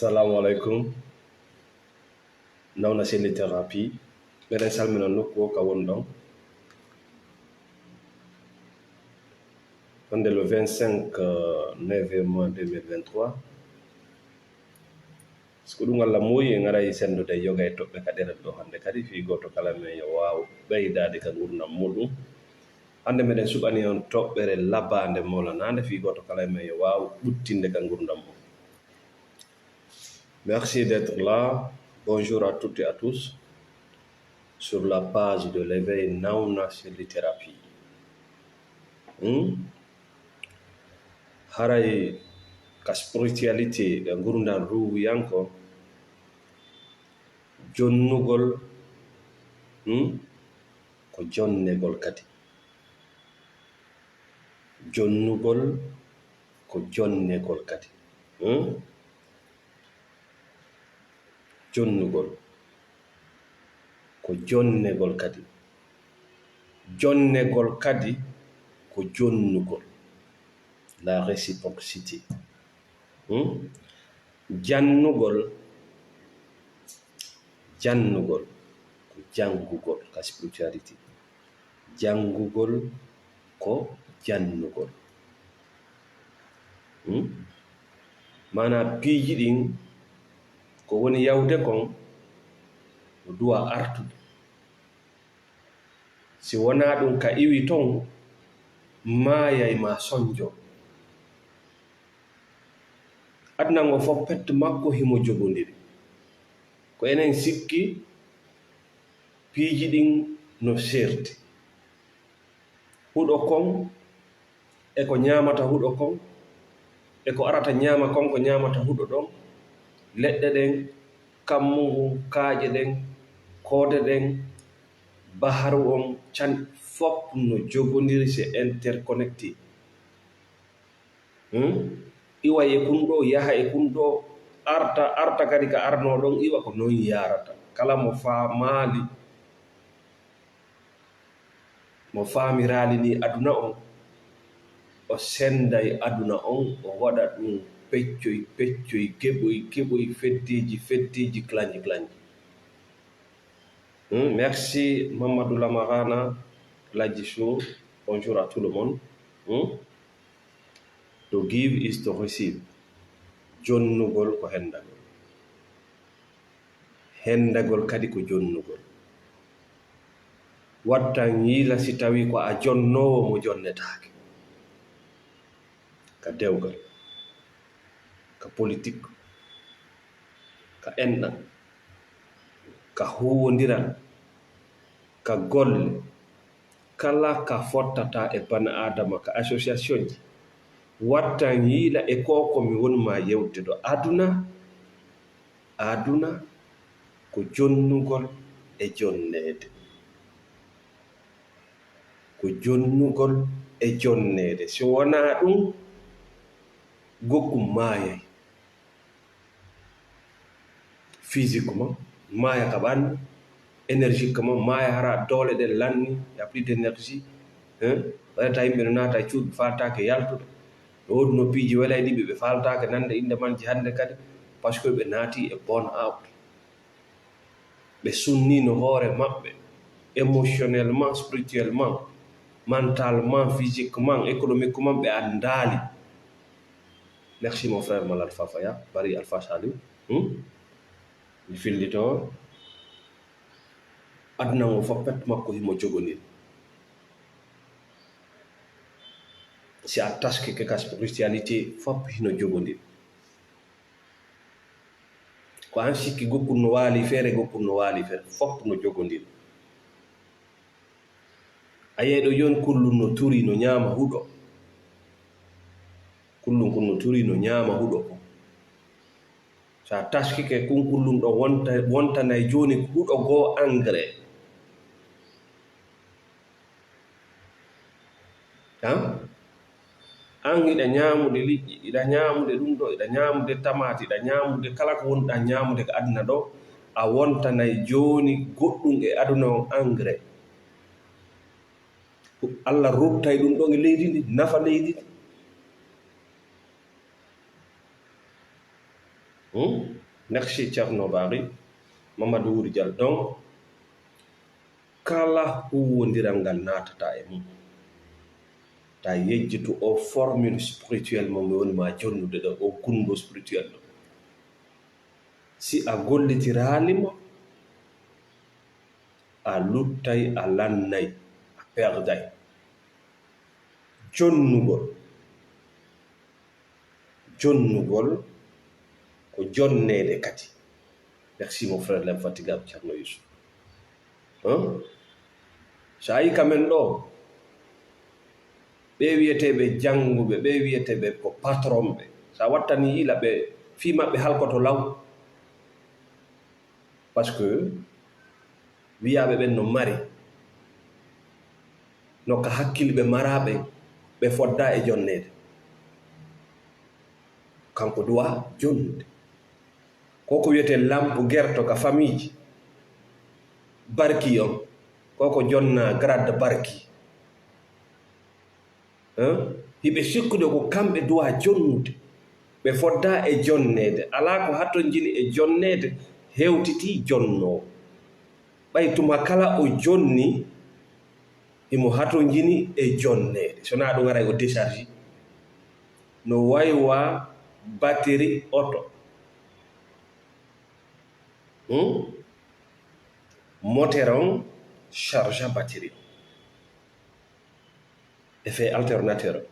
Assalamualaikum. Nawna seni thérapie. Meden salmina nokku ka wondon. On est le 25 novembre 2023. Skudungal la moyi ngara sendo de yoga e tobbe kadere do hande kadi fi goto kala men yo waaw beydade ka gurnam mudum. Hande meden subani on tobbere labande molanande fi goto kala men yo waaw buttinde ka gurdam mo. Merci d'être là. Bonjour à toutes et à tous sur la page de l'éveil Nawna Seni Thérapie. Haray ka spiritualité ga gurdam ruhu yanko jonnugol ko jonnegol kadi jonnugol ko jonnegol kadi jonnugol ko jonnegol kadi jonnegol kadi ko jonnugol, la réciprocité. Jannugol jannugol ko jangugol ka spiritualité, jangugol ko jannugol. Mana piiji ɗin ko woni yawde kon no duwa artude. Si wona ɗum ka iwi ton maayay ma sonjo. Aduna ngo fof petto makko himo jogondiri. Ko enen sikki piiji ɗin no serti. Huɗo kon e ko ñamata huɗo kon e ko arata ñama kon ko ñamata huɗo ɗon, leɗɗe ɗen, kammugu, kaaƴe ɗen, koode ɗen, baharu on, can fof no jogondiri, c'est interconnecté. Iwa e kun ɗo yaha e kun ɗo, arta kadi ka arno ɗon iwa ko non yarata. Kala mo faamali mo faamirali ni aduna on o senday aduna on o waɗa ɗum peccoy keɓoy feddeji klañji. Merci Mamadou Lamarana Ladjisho. Bonjour à tout le monde. To give is to receive. Jonnugol ko hendagol. Hendagol kadi ko jonnugol. Wattan yiila si tawi ko a jonnowo mo jonnetaake. Ka dewgal, ka politique, ka enɗan, ka huwondiral, ka golle, kala ka fottata e bani adama ka association ji. Wattan yiila e ko mi wonma yewte do aduna ko jonnugol e jonnede. Ko jonnugol e jonnede. So wona ɗum gokkum maayay. Physiquement maaya ka ɓandu, énergiquement maaya hara doole ɗe lanni, y a plus d'énergie. Waɗata yimɓe no naata e cuuɗi faltake yaltude. Woodi no piiji welay ɗiɓe ɓe faltake nande inde manji hannde kadi par ce que ɓe naati e burn out. Ɓe sunnino hoore maɓɓe émotionnellement, spirituellement, mentalement, physiquement, économiquement ɓe andaali. Merci mon frère Malal Fafaya, Bari Alpha Saliou. Mi fillito aduna ngo fof pet makko himo jogondiri. Si a taskike ka spiritualité fof hino jogondiri. Ko an sikki gokkun no waali feere gokkun no waali feere fof no jogondiri. A yeeɗo yon kullum no turi no ñaama huɗo. Kullum kun no turi no ñaama huɗo ko. Sa taskike kun kullum ɗo wontanay joni huɗo goo engrais. An iɗa ñamude liƴƴi, iɗa ñamude ɗum ɗo, iɗa ñamude tamati, iɗa ñamude kala ko wonɗa ñamude ko aduna ɗo, a wontanay joni goɗɗum e aduna on engrais. Allah ruttay ɗum ɗon e leydi ndi, nafa leydi ndi. merci Thierno Bari Mamadou Wuri Dial. Donc kala huwodiral ngal natata e mum ta yejjitu o formule spirituel mo mi woni ma jonnude ɗo o kungo spirituel ɗo si a gollitiralimo a luttay a lannay a perday jonnugol ko jonnede kadi. Merci mon frère l'infatigable Thierno Youssouf. So a yi kamen ɗo ɓe wiyeteɓe janguɓe ɓe wiyeteɓe ko patron ɓe sa wattani ila ɓe fi maɓɓe halkoto law par ce que wiyaɓe ɓen no mari nokka hakkille ɓe maraɓe ɓe fodda e jonnede kanko duwa jonnude koko wiyete lampe gerto ka famille ji barki on koko jonna grade barki hiɓe sikkude ko kamɓe duwa jonnude ɓe fodda e jonnede ala ko hatto jini e jonnede hewtiti jonnowo ɓay tuma kala o jonni imo hato jini e jonnede sona ɗum aray o décharge no waywa batterie auto moteur on charge batterie effet alternateur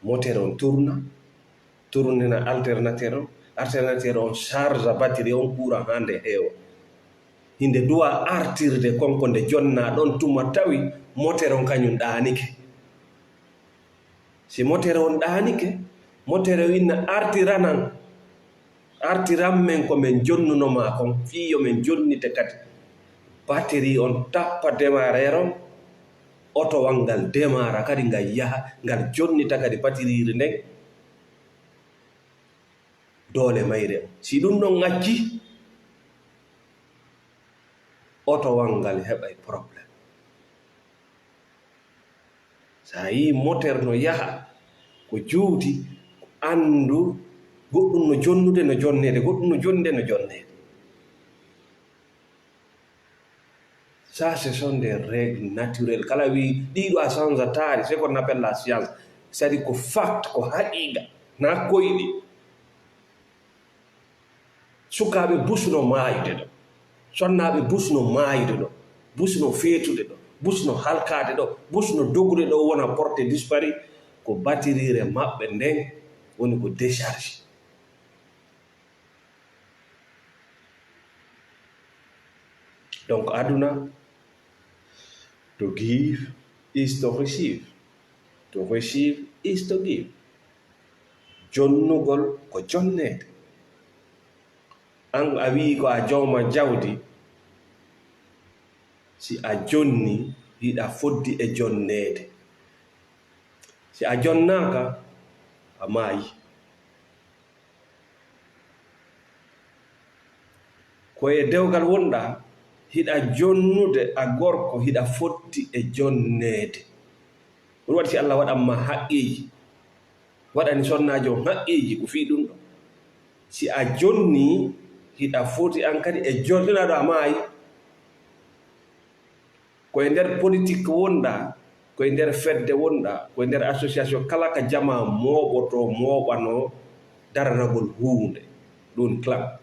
moteur on tournina alternateur on charge batterie on courant hande heewa hinde duwa artirde konko nde jonna ɗon tuma tawi moteur on kañum ɗanike si moteur on ɗanike moteur o winna artiran men ko men jonnunoma kon fiyo men jonnite kadi batterie on tappa démarrer on auto wangal démarra kadi ngal yaha ngal jonnita kadi batterie nden doole mayre on si ɗum ɗon ŋacci auto wangal heɓay probléme sa yi moteur no yaha ko juuti ko andu goɗɗum no jonnude no jonnede goɗɗum no jonnude no jonnede. Ça ce sont des règles naturelles kala wi ɗiɗo a change-tari c'est qu'on appelle la science c'est-à-dire ko fact ko haqiqa na koyɗi sukaɓe busno maayude ɗo sonnaɓe busno maayude ɗo busno feetude ɗo busno halkade ɗo busno dogude ɗo wona porté dispari ko battirire maɓɓe nden woni ko décharge. Donc aduna to give is to receive, to receive is to give. Jonnugol ko jonnede an a wi ko a jawma jawdi si a jonni yiɗa foddi e jonnede si a jonnaka a maayi ko e dewgal wonɗa hiɗa jonnude a gorko hiɗa foddi e jonnede ɗum waɗi si Allah waɗanma haqqeji waɗani sonnajo haqqeji ko fi ɗum ɗo si a jonni hiɗa foti an kadi e jonninaɗo a maayi koye nder politique wonɗa koye nder fedde wonɗa koye nder association kala ka jama moɓoto moɓano daranagol hunde ɗum clan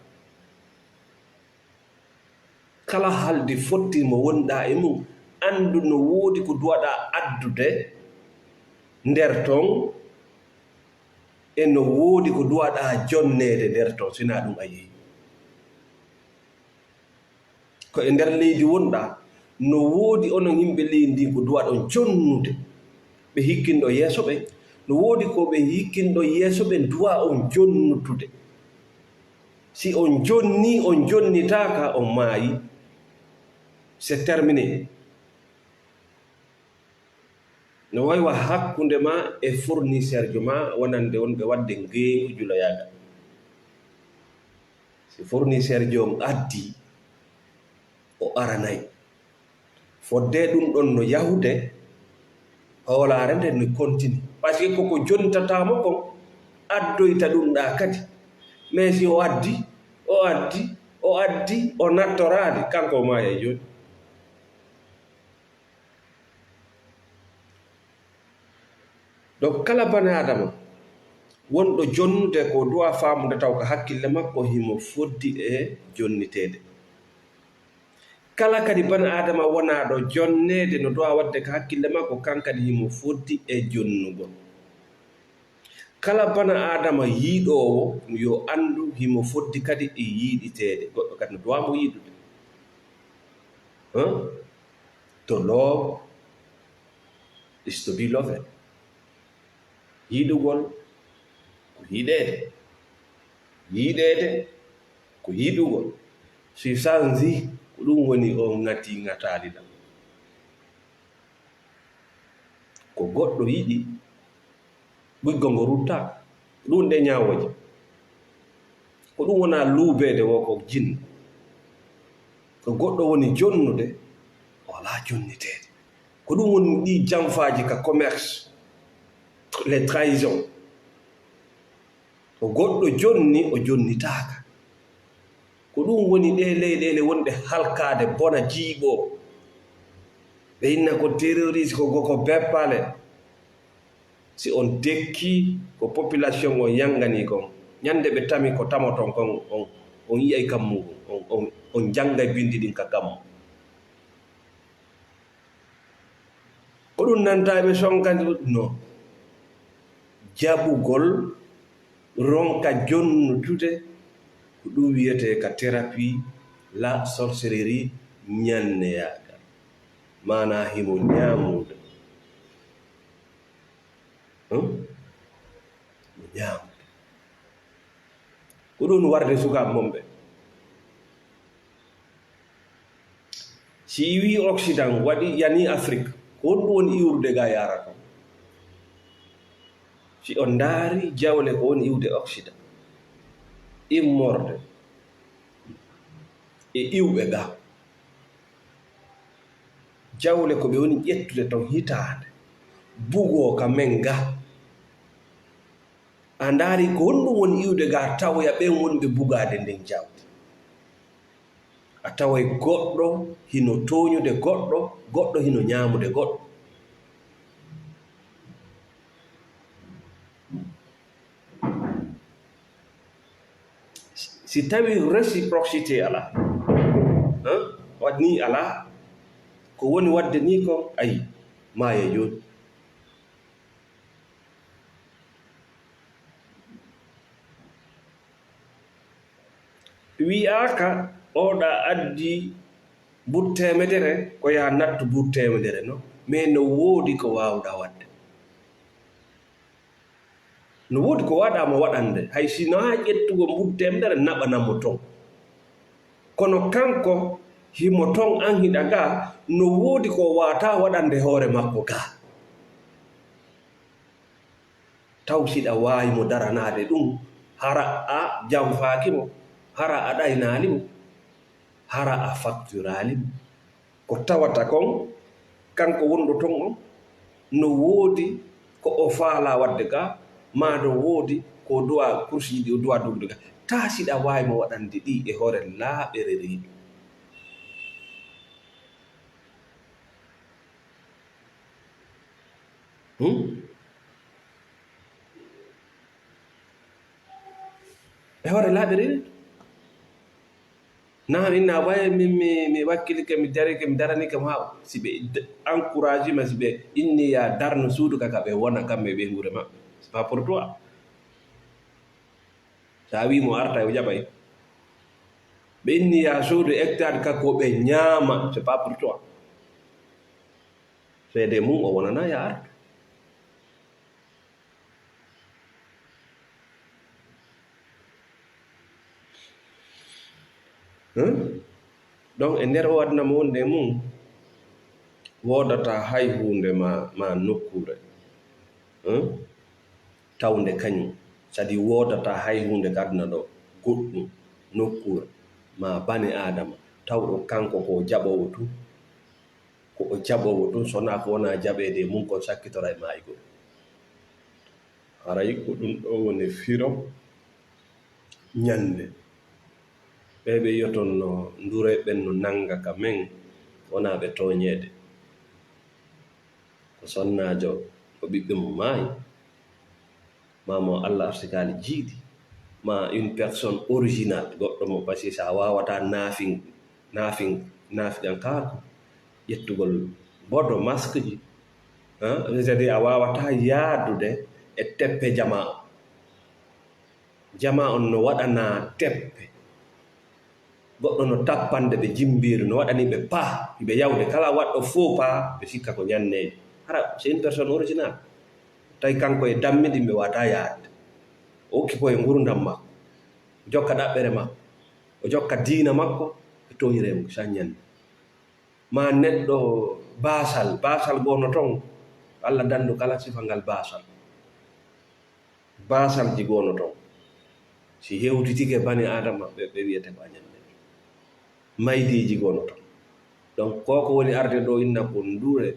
kala haldi fotti mo wonɗa e mum andu no woodi ko duwaɗa addude nder ton e no woodi ko duwaɗa jonnede nder ton sina ɗum a yehi ko e nder leydi wonɗa no woodi onon yimɓe leydi ndi ko duwaɗon jonnude ɓe hikkinɗo yeeso ɓe no woodi ko ɓe hikkinɗo yeeso ɓe duwa on jonnutude si on jonni on jonnitaka on maayi c'est terminé no waywa hakkunde ma e fournisseur jo ma wonande wonɓe wadde ngeewu juloyaga si fournisseur jom addi o aranayi fodde ɗum ɗon no yahude hoolare nde no continue par ce que koko jontatamo kon addoyta ɗum ɗa kadi mais si o addi o addi o nattoraade kanko o maaya jooni. donc kala bani adama wonɗo jonnude ko duwa faamude taw ko hakkille makko himo foddi e jonniteede. kala kadi bani adama wonaaɗo jonneede no duwa waɗde ko hakkille makko kankadi himo foddi e jonnugol. kala bana adama yiiɗowo yo andu himo foddi kadi e yiiɗiteede. goɗɗo kadi no duwamo yiiɗude. to love is to be loved. yiiɗugol ko yiɗeede, yiiɗeede ko yiiɗugol. si sanzi ko ɗum woni o ŋati ŋataali ɗam. ko goɗɗo yiɗi ɓiggol ngo rutta ɗum nde ñaawoje. ko ɗum wona luubeede wo ko jinno. ko goɗɗo woni jonnude wala jonniteede. ko ɗum woni ɗi janfaaji ka commerce, les trahison. ko goɗɗo jonni o jonnitaaka. ko ɗum woni ɗe leyɗele wonɗe halkaade bona jiiɓo. ɓe inna ko terroriste ko goko beppale. si on dekki ko population o yangani kon ñande ɓe tami ko tamoton kon on yiyay kammu on janngay bindi ɗin ka kammu. ko ɗum nantaɓe sonkadi no jaɓugol ronka jonnutude ko ɗum wiyete ka thérapie la sorcellerie ñanneyagal mana himo ñamude ñamude. ko ɗum warde sukaɓe momɓe. si wi occident waɗi yani afrique ko wonɗum woni iwrude ga yara kon. si on ndaari jawle ko woni iwde occident, immorde e iwɓe ga, jawle ko ɓe woni ƴettude ton hitaande bugoo ka men ga. a ndaari ko wonɗum woni iwde ga tawoya ɓen wonɓe bugaade nden jawdi. a taway goɗɗo hino tooñude goɗɗo, goɗɗo hino ñaamude goɗɗo. si tawi réciprocité ala waɗni ala ko woni wadde ni ko ayi maaya jooni. wi'aaka oɗa addi buttemedere ko ya nattu buttemedere no, mais no woodi ko waawɗa wadde. no woodi ko waɗama waɗande hay sino ha ƴettugo buttemedere naɓanamo ton. kono kanko himo ton an hiɗa ga no woodi ko wata waɗande hoore makko ga. taw siɗa waawi mo daranade ɗum hara a janfakimo, hara a ɗaynalimo, hara a facturalimo. ko tawata kon kanko wonɗo ton on no woodi ko o faala wadde ga, ma no woodi ko duwa kursiji o duwa dogde ga. ta siɗa waawi mo waɗande ɗi e hoore laaɓere reeɗi. e hoore laaɓere reeɗi. na minna waye min mi wakkilike mi darike mi daranike mo ha si ɓe encouragé ma, si ɓe inni ya darno suudu kaka ɓe wona kamɓe ɓe guure maɓɓe. c'est pas pour toi. sa wi mo arta o jaɓay. ɓe inni ya suudu hectare kako ɓe ñaama, c'est pas pour toi. feede mum o wonana ya arta. donc e nder o aduna mo wonde mum wodata hay hunde ma nokkure tawde kañum. sadi wodata hay hunde ka aduna ɗo goɗɗum nokkure ma bane adama tawɗo kanko ko jaɓowo tun, ko o jaɓowo tun, sona ko wona jaɓede mum kon sakkitora e maayigo. haray ko ɗum ɗo woni firo ñande ɓe yotonno ndure ɓen no nanga ka men wona ɓe toñede ko sonnajo ko ɓiɓɓe mo maayi ma mo Allah artikali jiiɗi ma une personne original goɗɗo mo par ce que sa wawata naafiɗan kaako ƴettugol bodo masque ji c'est-à-dire a wawata yaadude e teppe jama on no waɗana teppe goɗɗo no tappande ɓe jimbiru no waɗani ɓe paa ɓe yawde kala waɗɗo faux pas ɓe sikka ko ñanneji hara c'est une personne originale tawi kanko e dammiɗi ɓe wata yaade o hokki ko e gurdam makko o jokka ɗaɓɓere makko o jokka diina makko e toñiremo sa ñande ma neɗɗo basal gono ton Allah dandu kala sifa ngal basal ji gono ton si hewtitike bani adama ɓe wiyete ko añande maydiji gono ton donc koko woni arde ɗo inna ko ndure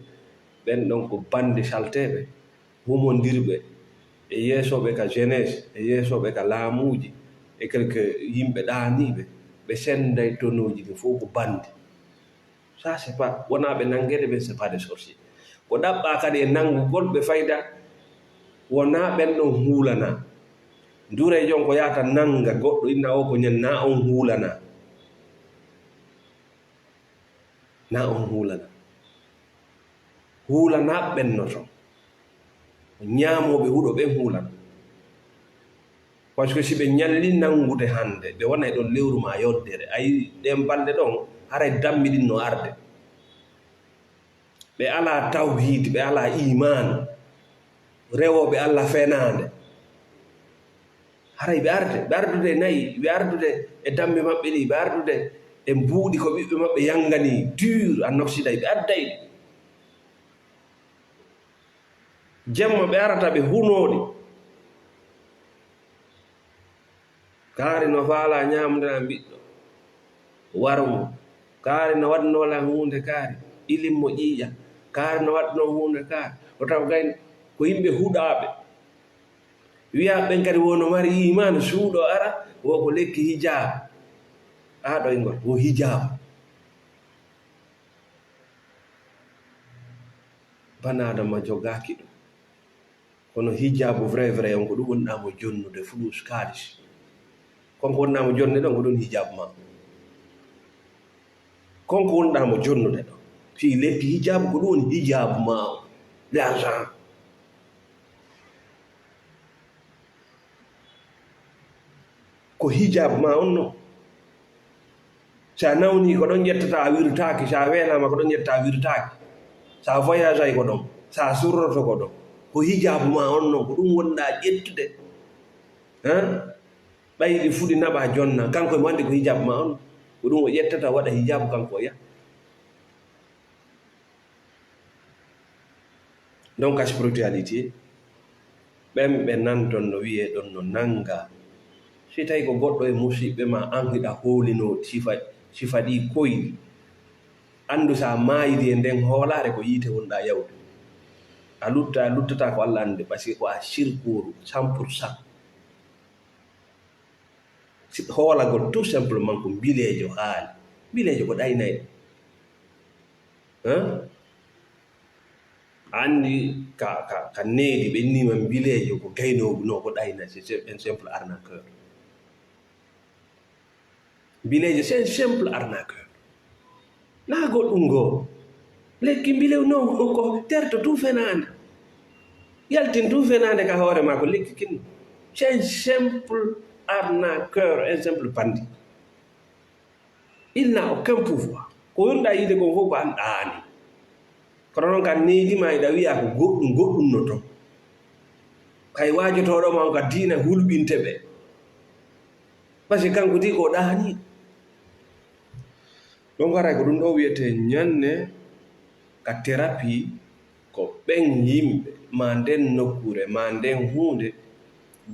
ɓen ɗon ko bande salteɓe humodirɓe e yeesoɓe ka jeunesse e yeesoɓe ka laamuji e quelque yimɓe ɗaniɓe ɓe senday tonoji ɗi fof ko bande ça c'est pas wona ɓe nangede ɓe c'est pas des sorciers ko ɗaɓɓa kadi e nangugol ɓe fayda wona ɓen ɗon huulana ndure jon ko yata nanga goɗɗo inna o ko ñan na on huulana huulana ɓennoto ñaamoɓe huuɗo ɓen huulana par ce que si ɓe ñalli nangude hande ɓe wona e ɗon lewru ma yoddere ayi ɗen balɗe ɗon haray dammiɗin no arde ɓe ala tawhid ɓe ala iman rewoɓe Allah fenade haray ɓe ardude nayi ɓe ardude e dambe maɓɓe ɗi ɓe ardude e mbuuɗi ko ɓiɓɓe maɓɓe yangani dur en occident ɓe adday jemma ɓe arata ɓe hunoɗi kaari no faala ñamdana ɓiɗɗo warmo kaari no waɗnola hunde kaari ilimmo ƴiiƴa kaari no waɗno hunde kaari o taw gayni ko yimɓe huɗaɓe wiya ɓen kadi wono mari iman suuɗo ara wo ko lekki hijab ɗo e ngol wo hijab banadama jogaki ɗum kono hijabu vrai on ko ɗum wonɗamo jonnude flus kalis konko wonɗamo jonnude ɗon ko ɗum hijabu ma konko wonɗamo jonnude ɗon fi lekki hijabu ko ɗum woni hijabu ma o l'argent ko hijabu ma on non sa nawni ko ɗon ƴettata a wirtaki sa welama ko ɗon ƴetta a wirtaki sa voyage ay ko ɗon sa surroto ko ɗon ko hijabu ma on non ko ɗum wonɗa ƴettude ɓayɗi fuɗi naɓa jonna kanko e mo andi ko hijabu ma on ko ɗum o ƴettata waɗa hijabu kanko o yaha donc a spiritualité ɓen ɓe nanton no wiye ɗon no nanga si tawi ko goɗɗo e musidɓe ma an hiɗa hoolino sifa ɗi koyɗi andu sa mayiri e nden hoolare ko yiite wonɗa yawde a luttata ko Allah ande par ce que ko a sirkuru 100%. Hoolagol tout simplement ko bilejo haali bilejo ko ɗaynayi andi ka needi ɓe innima bilejo ko gaynogu no ko ɗayna c'est un simple arnaqueur bilejo c'est un simple arnaqueur na goɗɗum goo lekki bilew non ko terto tout fenande yaltin tout fenande ka hoore ma ko lekki kinno c'est un simple arnaqueur, un simple bandit. Il n'a aucun pouvoir. Ko yonɗa yiide ko fof ko an ɗaani kono noon ka needima eɗa wiya ko goɗɗum no ton kay waajotoɗoma on ka diina hulɓinte ɓe par ce que kanko di ko ɗaani ɗon waray ko ɗum ɗo wiyete ñanne ka thérapie ko ɓen yimɓe ma nden nokkure ma nden hunde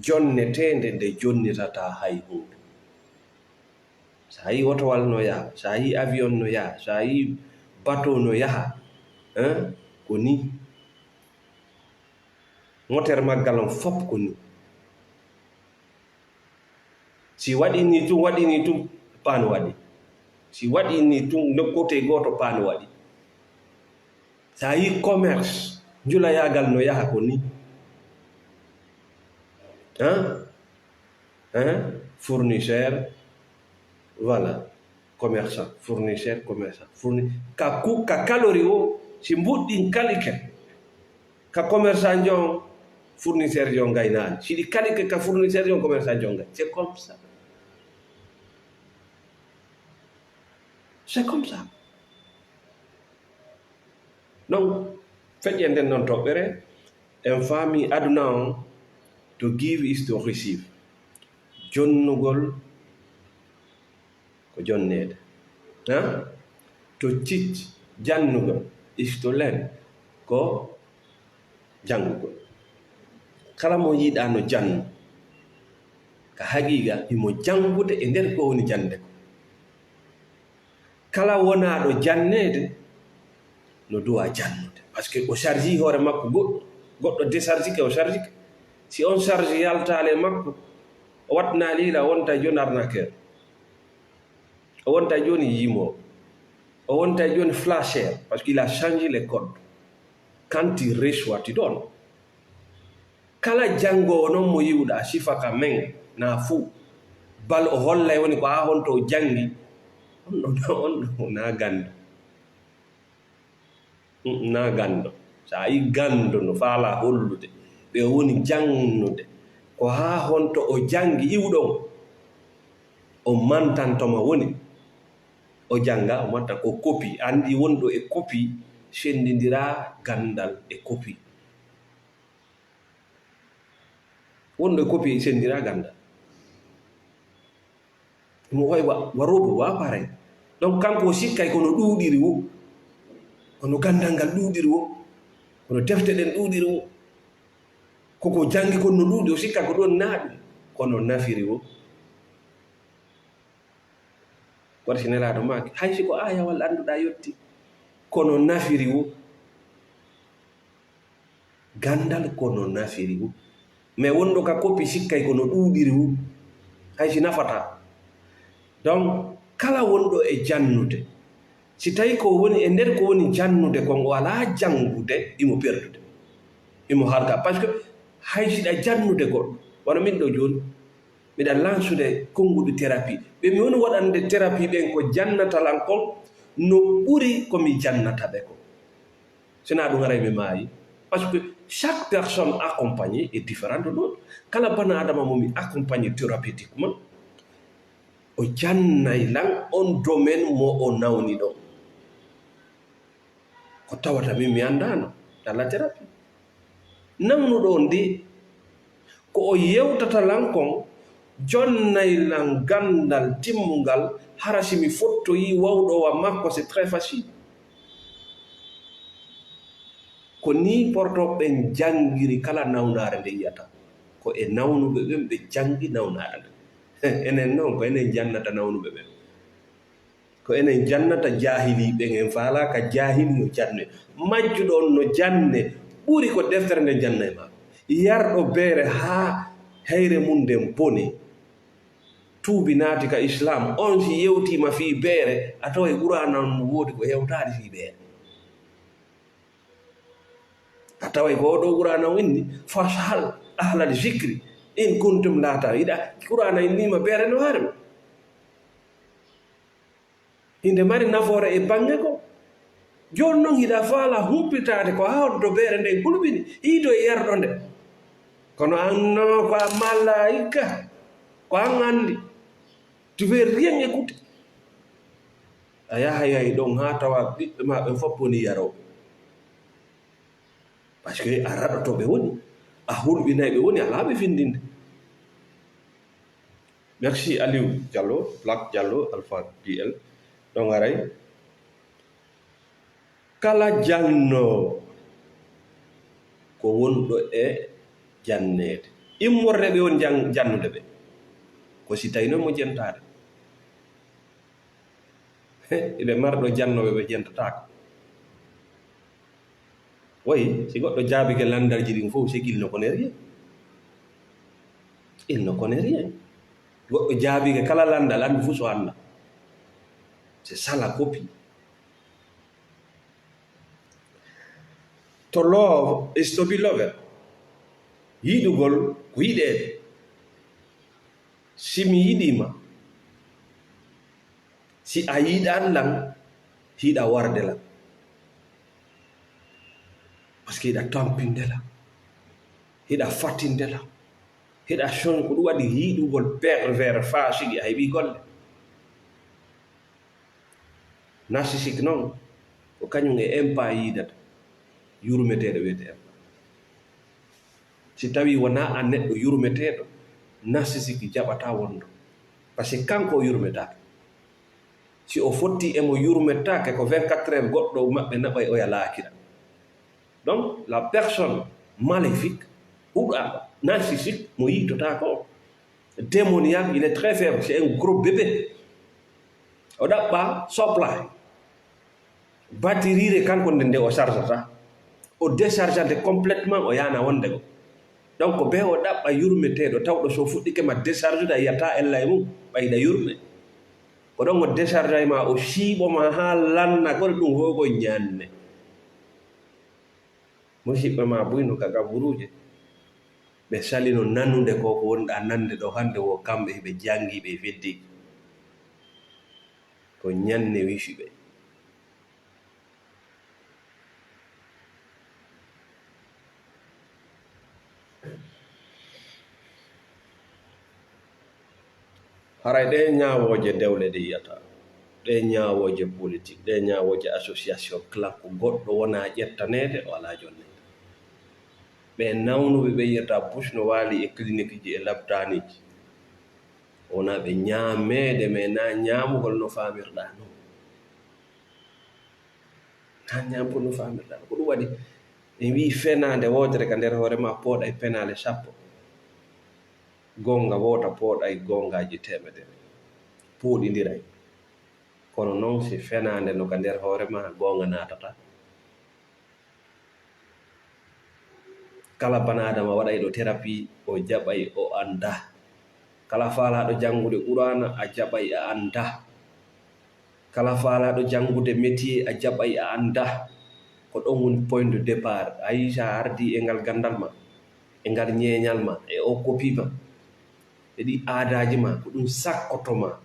jonnetende nde jonnitata hay hunde sa yi otowal no yaha sa yi avion no yaha sa yi bateau no yaha ko ni moteur maggal on fop ko ni si waɗini tum paan waɗi. Si waɗi ni tun no côté goto paan waɗi. Sa yi commerce jula yagal no yaha ko ni. Fournisseur, voilà, commerçant, fournisseur, commerçant, ka calorie o si mbuɗɗin kalike ka commerçant jon fournisseur jon gaynani si ɗi kalike ka fournisseur jon commerçant jon gay. C'est comme ça. C'est comme ça. Donc feƴƴenden noon toɓɓere en faami aduna on to give is to receive. Jonnugol ko jonnede. To teach jannugol is to learn ko jangugol. Kala mo yiɗa no jannu ka haqiqa imo jangude e nder ko woni jande ko. Kala wonaɗo jannede no duwa jannude, parce que o chargi hoore makko goɗɗo déchargike o chargike. Si on charge yaltale makko o watna lila wonta joni arnaqueur, o wonta joni yimo, o wonta joni flasher, parce qu'il a changé les codes. Quand il reçoit tu donnes. Kala jango non mo yiwɗa sifaka men na fou bal o hollay woni ko ha honto o jangi on na gando. Na gando. Sa yi gando no faala hollude ɓe woni jannude ko ha honto o jangi iwɗon o mantantoma woni o janga o mantan o copie. Andi wonɗo e copie sendidira gandal e copie. Wonɗo e copie sendira gandal mo way waroɓe wa pare. Donc kanko sikkay kono ɗuɗiri wo, kono gandal ngal ɗuɗiri wo, kono defte ɗen ɗuɗiri wo, koko jangi kono no ɗuuɗi o sikka ko ɗon naaɗi, kono nafiri wo. Waɗi si nelaɗo maaki hay siko aya walla annduɗa yetti kono nafiri wo. Gandal kono nafiri wo. Mais wonɗo ka copie sikkay kono ɗuuɗiri wo hay si nafata. Donc kala wonɗo e jannude si tawi ko woni e nder ko woni jannude kon o ala jangude imo perdude, imo harga. Par ce que hay siɗa jannude goɗɗo wona min ɗo joni miɗa lansude konnguɗi thérapie ɓe mi woni waɗande thérapie ɓen ko jannatalan kon no ɓuri komi jannata ɓe ko sina ɗum aray mi maayi. Par ce que chaque personne accompagnée est différente de l'autre. Kala bana adama momi accompagné thérapeutiquement o jannay lan on domaine mo o nawni ɗo ko tawata min mi andano dalla thérapie. Nawnuɗo ndi ko o yewtata lan kon jonnay lan gandal timmungal hara simi fottoyi wawɗowa makko. C'est très facile. Ko ni portoɓe jangiri kala nawnare nde yiyata ko e nawnuɓe ɓen ɓe jangi nawnare nde. Enen noon ko enen jannata nawnuɓe ɓen, ko enen jannata jahiliɓen en faala ka jahili yo janne. Majjuɗo on no janne ɓuri ko deftere nde janna e maako. Yarɗo beere ha heyre mum nden boni tuubi naati ka islam on si yewtima fi beere a tawa e ɓuranan woodi ko hewtaade fi beere. A tawa ko oɗo ɓurana winni fashal ahlal zikri in kuntum lata yiɗa qur'ana innima beere no haare inde mari nafoore e bange ko. Joni noon hiɗa faala humpitade ko hawɗo beere nden hulɓini hiido e yerɗo nde, kono anno ko a malaika ko an andi tu veux rien écouter. A yahayay ɗon ha tawa ɓiɓɓe ma ɓen fof woni yaroɓe, par ce que a raɗoto ɓe woni, a hulɓinay ɓe woni, ala ɓe findinde. Merci Aliou Diallo, Black Diallo, Alpha DL. Donc aray kala janno ko wonɗo e jannede immorde ɓe woni jannude ɓe ko si tawi noon mo jentade eɓe marɗo jannoɓe ɓe jentatako. Oui, si goɗɗo jaabike landarji ɗin fof c'est qu'il ne connaît rien. Il ne connaît rien. Goɗɗo jaabike kala landal andi fuu so anda C'est ça la copie. To love is to be loved. Yiɗugol ko yiɗede. Si mi yiɗima, si a yiɗanlan, hiɗa wardela. Parce que hiɗa tampindela, hiɗa fattindela, hiɗa son ko ɗum waɗi yiɗugol pervers fa sigi a heɓi golle. Narcissique noon ko kañum e empa yiidata yurmeteɗo wiyete empa. Si tawi wona a neɗɗo yurmeteɗo, narcissique jaɓata wondo, par ce que kanko o yurmetake. Si o fotti emo yurmetake ko 24 heures goɗɗo maɓɓe naɓay oya laakira. Donc la personne maléfique ou narcissique mo yitota ko démoniaque, il est très faible, c'est un gros bébé. O ɗaɓɓa supply batterie kanko nde o chargata, o déchargeante complètement o yana wonde go. Donc be o ɗaɓɓa yurmeteɗo tawɗo so fuɗɗike ma décharge da yiyata ella e mum ɓayda yurme. Ko ɗon o décharge e ma o siiɓoma ha lanna kono ɗum hogo ñanne. Musidɓe ma buyno kaga buruje ɓe salino nanude ko ko wonɗa nande ɗo hande wo kamɓe ɓe jangi ɓe feddi ko ñanne wifi ɓe. Haray ɗe ñawoje dewle ɗe yiyata, ɗe ñawoje politique, ɗe ñawoje association clan ko goɗɗo wona ƴettanede o ala jonne. Ɓe nawnuɓe ɓe yiyata Bush no waali e clinique ji e labtaniji, wona ɓe ñaamede mais na ñaamugol no famirɗa non. Na ñaamugol no famirɗa ko ɗum waɗi ɓe wi fenade wodere ka nder hoore ma pooɗa e penale 10, gonga wota pooɗa e gongaji 100, puuɗidiray. Kono noon si fenade no ka nder hoore ma gonga natata. Kala banadama waɗay ɗo thérapie o jaɓay o anda. Kala faalaɗo jangude qur'ana a jaɓay a anda. Kala faalaɗo jangude métier a jaɓay a anda. Ko ɗon woni point de départ. Aisha ardi e ngal gandal ma, e ngal ñeeñal ma, e o copie ma, e ɗi aadaji ma ko ɗum sakkotoma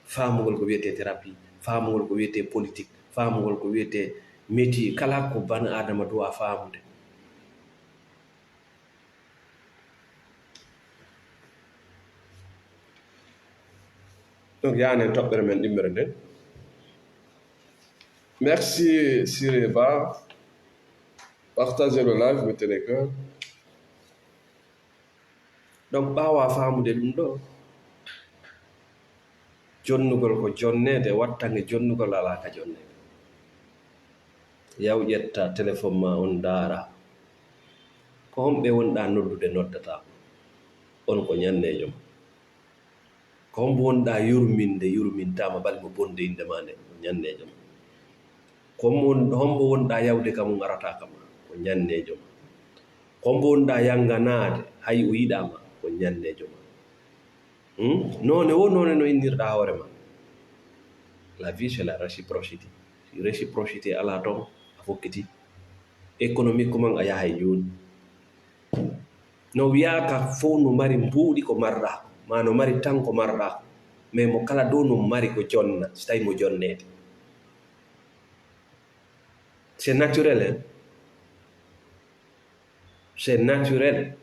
faamugol ko wiyete thérapie, faamugol ko wiyete politique, faamugol ko wiyete métier, kala ko bani adama dowa faamude. Donc yaane toɓɓere men ɗimmere nden. Merci Sireba. Partagez le live, mettez les cœurs. Donc ɓawa faamude ɗum ɗo, jonnugol ko jonnede wattange jonnugol ala ka jonnede. Yaw ƴetta téléphone ma on daara ko homɓe wonɗa noddude noddata on ko ñannejo ma. Ko hombo wonɗa yurminde yurmintama bali mo bonde inde ma nde ko ñannejo ma. Ko hombo wonɗa yawde kamum arata kama ko ñannejo ma. Ko hombo wonɗa yanganade hay o yiɗama ko ñannejo ma. None wo none no innirɗa hoore ma. La vie c'est la réciprocité. Si réciprocité ala ton a fokkiti économiquement a yahay joni. No wiyaka fof no mari mbuuɗi ko marɗa ma no mari tan ko marɗa, mais mo kala dow no mari ko jonna so tawi mo jonnede. C'est naturel, hein? C'est naturel.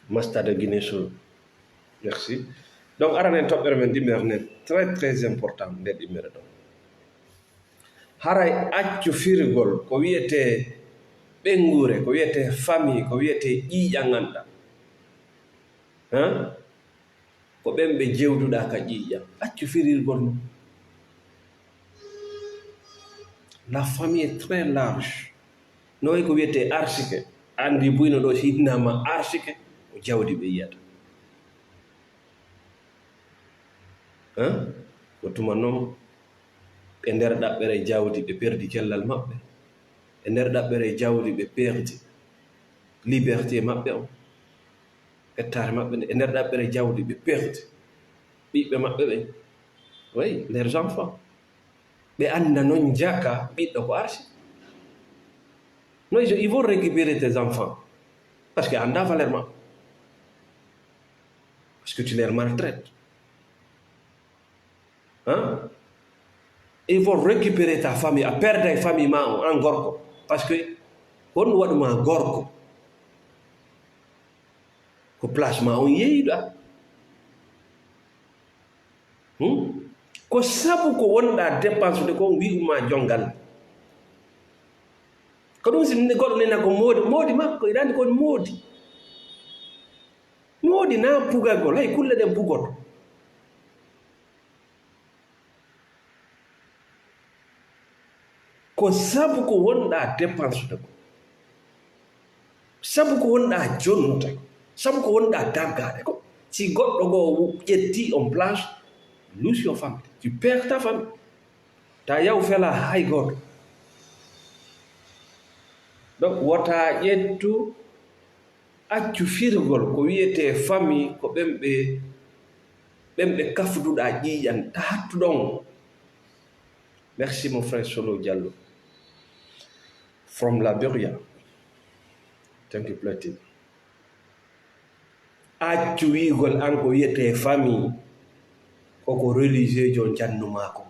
Masta de Guinée-Bissau. Merci. Donc aranen toɓɓere men ɗimmere nden très très important nde ɗimmere ɗo. Haray accu firgol ko wiyete ɓengure, ko wiyete famille, ko wiyete ƴiiƴa ganduɗa, ko ɓen ɓe jewduɗa ka ƴiiƴam. Accu firirgol mum. La famille est très large. Noy ko wiyete archike, andi buyno ɗo hinnama archike ko jawdi ɓe yiyata. Ko tuma noon e nder ɗaɓɓere jawdi ɓe perdi cellal maɓɓe, e nder ɗaɓɓere jawdi ɓe perdi liberté maɓɓe on, ettare maɓɓe nde e nder ɗaɓɓere jawdi ɓe perde ɓiɓɓe maɓɓe ɓen, oui, leurs enfants, ɓe anda noon jaka ɓiɗɗo ko arsi. Non, ils vont récupérer tes enfants parce que anda valeur ma, parce que tu les maltraites, hein? Ils vont récupérer ta famille, à perdre ta famille ma en gorko, parce que on waɗuma gorko ko place ma on yeyiɗa. Ko sabu ko wonɗa dépense de ko wi'uma jongal, ko ɗum sinne goɗɗo nena ko moodi makko irani kon moodi na pugagol, hay kulle ɗen pugoto. Ko sabu ko wonɗa dépense de ko, sabu ko wonɗa jonnuta ko, sabu ko wonɗa daggade ko. Si goɗɗo go ƴetti on place, lose your family, tu perds ta famille. Ta yaw fela hay goto. Donc wota ƴettu accu firgol ko wiyete famille ko ɓen ɓe kafduɗa ƴiƴan ta hattuɗon. Merci mon frère Solo Diallo from Liberia. Thank you plenty. Accu wigol an ko wiyete famille koko religieux jon jannumako.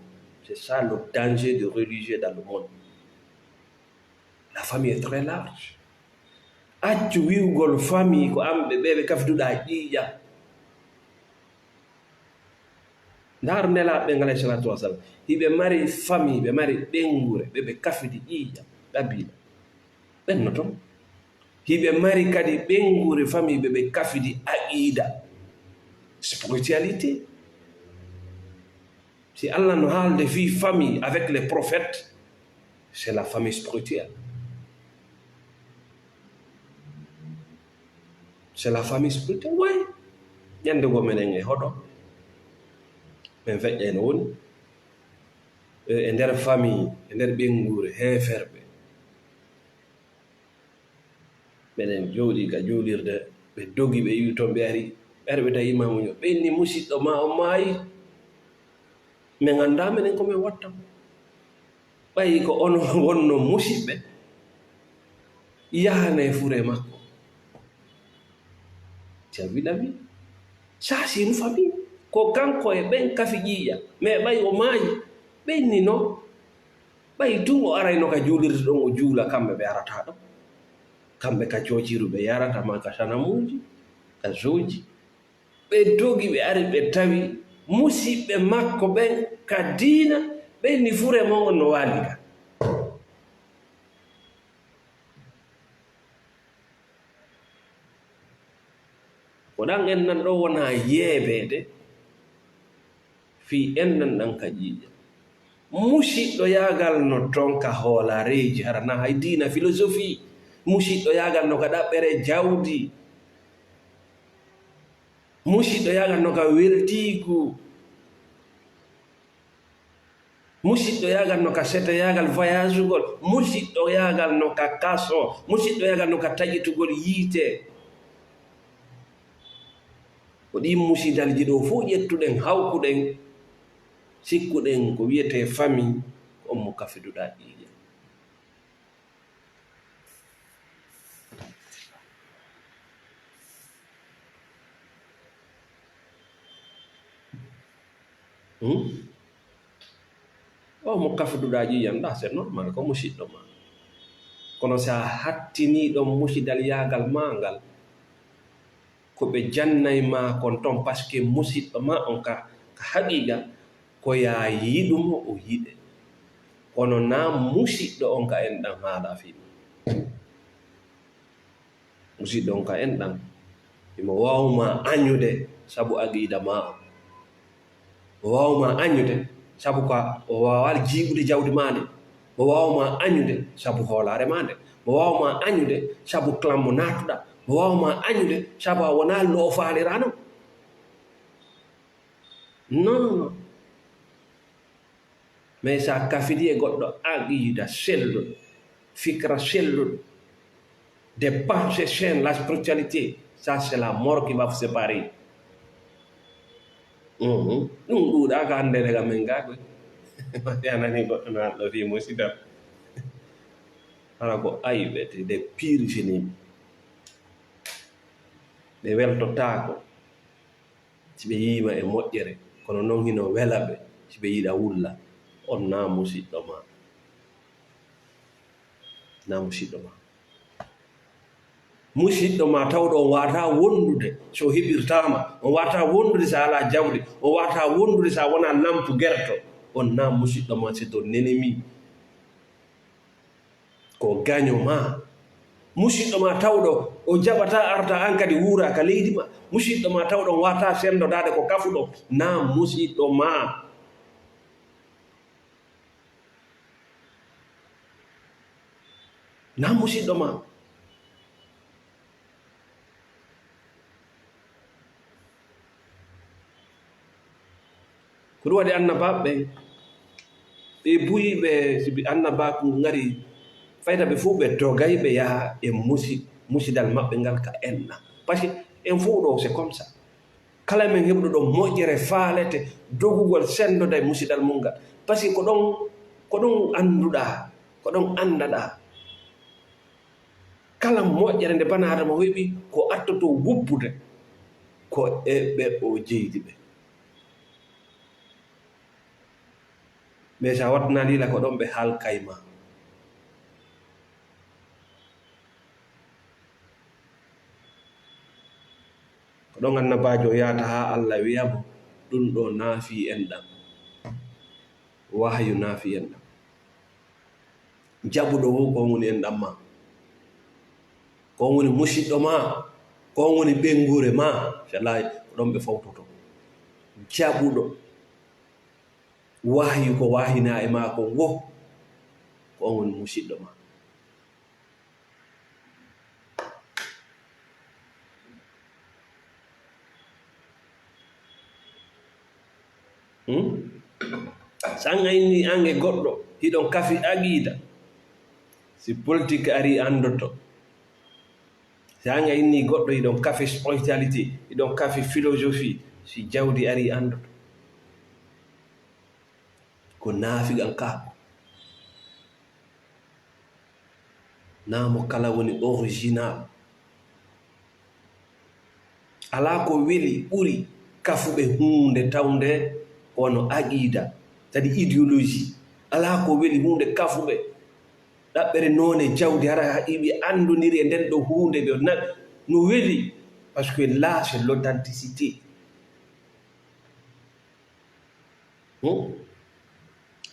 C'est ça le danger de religieux dans le monde. La famille est très large. Accu wiwgol famille ko amɓe ɓe kafduɗa ƴiƴa. Ndar nelaɓe alayhi salatu wasalam, hiɓe mari famille, ɓe mari ɓengure, ɓe kafidi ƴiƴa ɗabiɗa ɓenno toon. Hiɓe mari kadi ɓengure famille, ɓe kafidi aqida, spiritualité. Si Allah no haalde fi famille avec les prophètes, c'est la famille spirituelle. C'est la famille spirituelle, oui. Ñande go menen e hoɗo men feƴƴe no woni e nder famille, e nder ɓengure heferɓe, ɓeɗen jooɗi ka juulirde, ɓe dogi ɓe yi toon ɓe ari ɓerɓe tawi imamuño ɓenni musidɗo ma o maayi, min anda minen komin watta. ɓayi ko on wonno musidɓe yahana e fure makko. Tu as vu la vie? Ça c'est une famille. Ko kanko e ɓen kafi ƴiiƴa, mais ɓay o maayi ɓenni noon. ɓay tun o arayno ka juulirde ɗon o juula, kamɓe ɓe arata ɗon, kamɓe ka coociru ɓe yarata ma ka sanamuji ka zoji. ɓe dogi ɓe ari ɓe tawi musidɓe makko ɓen ka diina, ɓenni fure mon on no waali ka. ko ɗan en nan ɗo wona yeeɓede fi en nan ɗan ka ƴiiƴa. Musidɗo yagal no ton ka hoolareji harana hay diina philosophie, musidɗo yagal no ka ɗaɓɓere jawdi, musidɗo yagal no ka weltigu, musidɗo yagal no ka seta yagal voyage ugol, musidɗo yagal no ka kaso, musidɗo yagal no ka taƴitugol yiite. ko ɗi musidalji ɗo fof ƴettuɗen hawkuɗen sikkuɗen ko wiyete famille ko on mo kafiduɗa ƴiiƴa. o mo kafiduɗa ƴiiƴam ɗa c'est normal ko musidɗo ma, kono sa hattiniɗon musidal yagal ma ngal ko ɓe jannay ma kon ton par ce que musidɗo ma on ka haqiqa ko ya yiɗumo o yiɗe, kono na musidɗo on ka en ɗan haala fima. musidɗo on ka en ɗan imo wawma añude sabu aqida ma o wawma añude sabu ka o wawal jiiɓude jawdi ma nde, o wawma añude sabu hoolare ma nde, o wawma añude sabu clan mo natuɗa, o wawma añude sabu a wona loofaalirano. Non, mais sa kafidi e goɗɗo aqida selluɗo, fikra selluɗo, des pensées saines, la spiritualité, Ça, c'est la mort qui va vous séparer. Ɗum ɗuuɗa ka hannde daga men ga koy yanani goɗɗo no anɗo fi musidal hala ko ayɓe te de pire génie ɓe weltotaako si ɓe yiima e moƴƴere kono noon hino wela ɓe si ɓe yiɗa wulla. On na musidɗo ma, na musidɗo ma. Musidɗo ma tawɗo on wata wondude so heɓirtama, on wata wondude sa ala jawdi, on wata wondude sa wona lampu gerto. On na musidɗo ma, c'est ton ennemi. Ko gaño ma. Musidɗo ma tawɗo o jaɓata arta an kadi wuura ka leydi ma. Musidɗo ma tawɗo on wata sendodade ko kafuɗo, na musidɗo ma. Na musidɗo ma. Ko ɗum waɗi annabaɓe ɓe buyi ɓe sibi annabaku ngari fayda ɓe fuu ɓe dogay ɓe yaha e musidal maɓɓe ngal ka enna. Par ce que en fuu ɗo c'est comme ça. Kala men heɓɗo ɗo moƴƴere faalete dogugol sendoda e musidal mum ngal. Par ce que ko ɗon annduɗa, ko ɗon andaɗa. Kala moƴƴere nde bana adama heɓi ko attoto wubbude ko e ɓe o jeydi ɓe. Mais sa wattanalila ko ɗon ɓe halkayma. Ko ɗon annabajo yata ha Allah wiyamo ɗum ɗo naafi en ɗam. Wahyu naafi en ɗam. Jaɓuɗo wo ko woni en ɗam ma. Ko woni musidɗo ma, ko woni ɓengure ma, salahi ko ɗon ɓe fawtoto. Jaɓuɗo wahyu ko wahina e ma ko wo, ko woni musidɗo ma. Sanga inni ange goɗɗo hiɗon kafi aqida, si politique ari andoto. Sanga inni goɗɗo hiɗon kafi spiritualité, hiɗon kafi philosophie, si jawdi ari andoto. Ko naafigal ka. Namo kala woni original. Ala ko weli ɓuri kafuɓe hunde tawnde wono aqida, c'est-à-dire idéologie. Ala ko weli hunde kafuɓe ɗaɓɓere none jawdi hara iɓe andodiri e nden ɗo hunde ɗo no weli, parce que là c'est l'authenticité.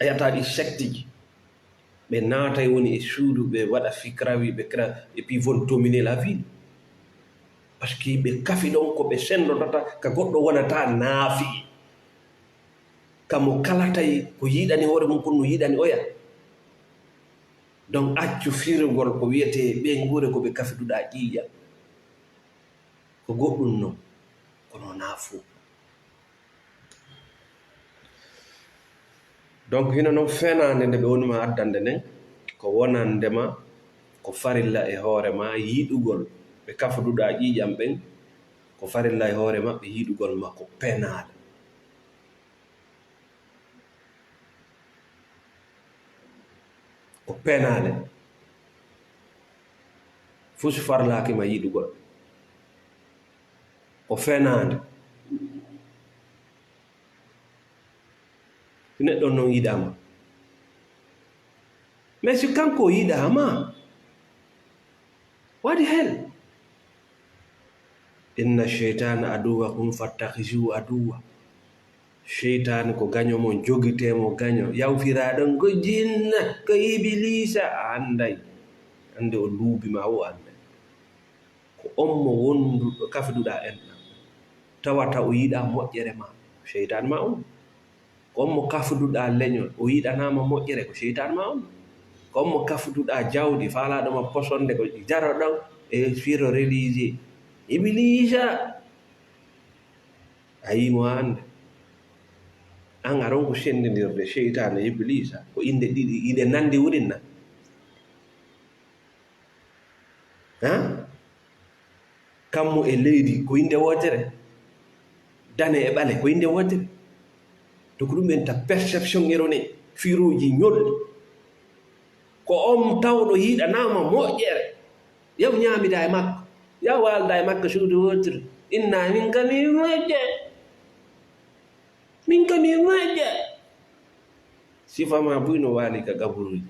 A yata ɗi secte ji ɓe naatay woni e suudu ɓe waɗa fikrawi ɓe kra et puis vont dominer la ville, parce que ɓe kafi ɗon ko ɓe sendotata ka goɗɗo wonata naafi, kamo kalatay ko yiɗani hoore mum kono no yiɗani oya. Donc accu firgol ko wiyete ɓengure ko ɓe kafiduɗa ƴiiƴa ko goɗɗum non, kono naafu. Donc hino noon fenande nde ɓe wonima addande nden ko wonandema ko farilla e hoore ma yiɗugol ɓe kafuduɗa ƴiiƴam ɓen, ko farilla e hoore maɓɓe yiɗugol ma ko penade. Ko penade fuu so farlakima yiɗugol ko fenade. Neɗɗo noon yiɗama, mais si kanko yiɗama waɗi hel. Inna cheytana aduwakum fattakhisuhu aduwa. Cheytane ko gaño mon, jogitemo gaño, yawfiraɗon ko jinna ko ibilisa. A anday, ande o luubima o anday ko on mo wonduɗo kafiduɗa en tawata o yiɗa moƴƴere ma, cheytane ma on. Ko on mo kafuduɗa leñol o yiɗanama moƴƴere, ko cheytane ma on. Ko on mo kafuduɗa jawdi faalaɗoma posonde ko jaroɗon e firo religieux, iblisa. A yimo hande an aron ko sendidirde cheytane e iblisa ko inde ɗiɗi inde nandi wurinna. kammu e leydi ko inde wotere, dane e ɓale ko inde wotere. to ko ɗum enta perception erronée, fiiruji ñolɗi. ko on tawɗo yiɗanama moƴƴere, yaw ñamida e makko, yaw walda e makko suudu wotere, inna min kami moƴƴe, min kami moƴƴe. sifama buyno waali ka gaburuji,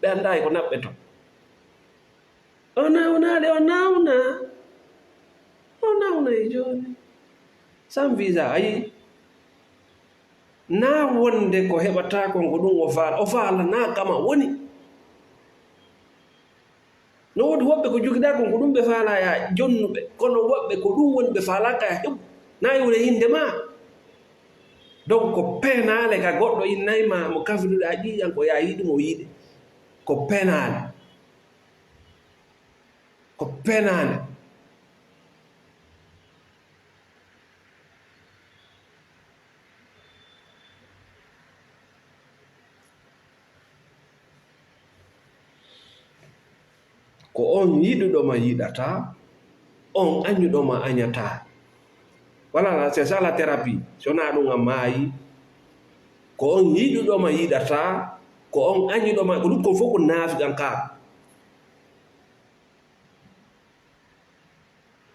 ɓe annda ko naɓɓe to. o nawnade o nawna e joni sans visa. ayi na wonde ko heɓata kon ko ɗum o faala na kama woni. no woodi woɓɓe ko jogiɗa kon ko ɗum ɓe faala ya jonnuɓe, kono woɓɓe ko ɗum woni ɓe faalaka ya heɓu, na yewre inde ma. donc ko penale ka goɗɗo innayma mo kafiduɗa ƴiƴan ko ya yiɗum o yiɗe, ko penale, ko penale. ko on yiɗuɗoma yiɗata, on añuɗoma añata. voilà, c'est ça la thérapie. sona ɗum a maayi, ko on yiɗuɗoma yiɗata, ko on añuɗoma, ko ɗum ko fof ko naafigan ka.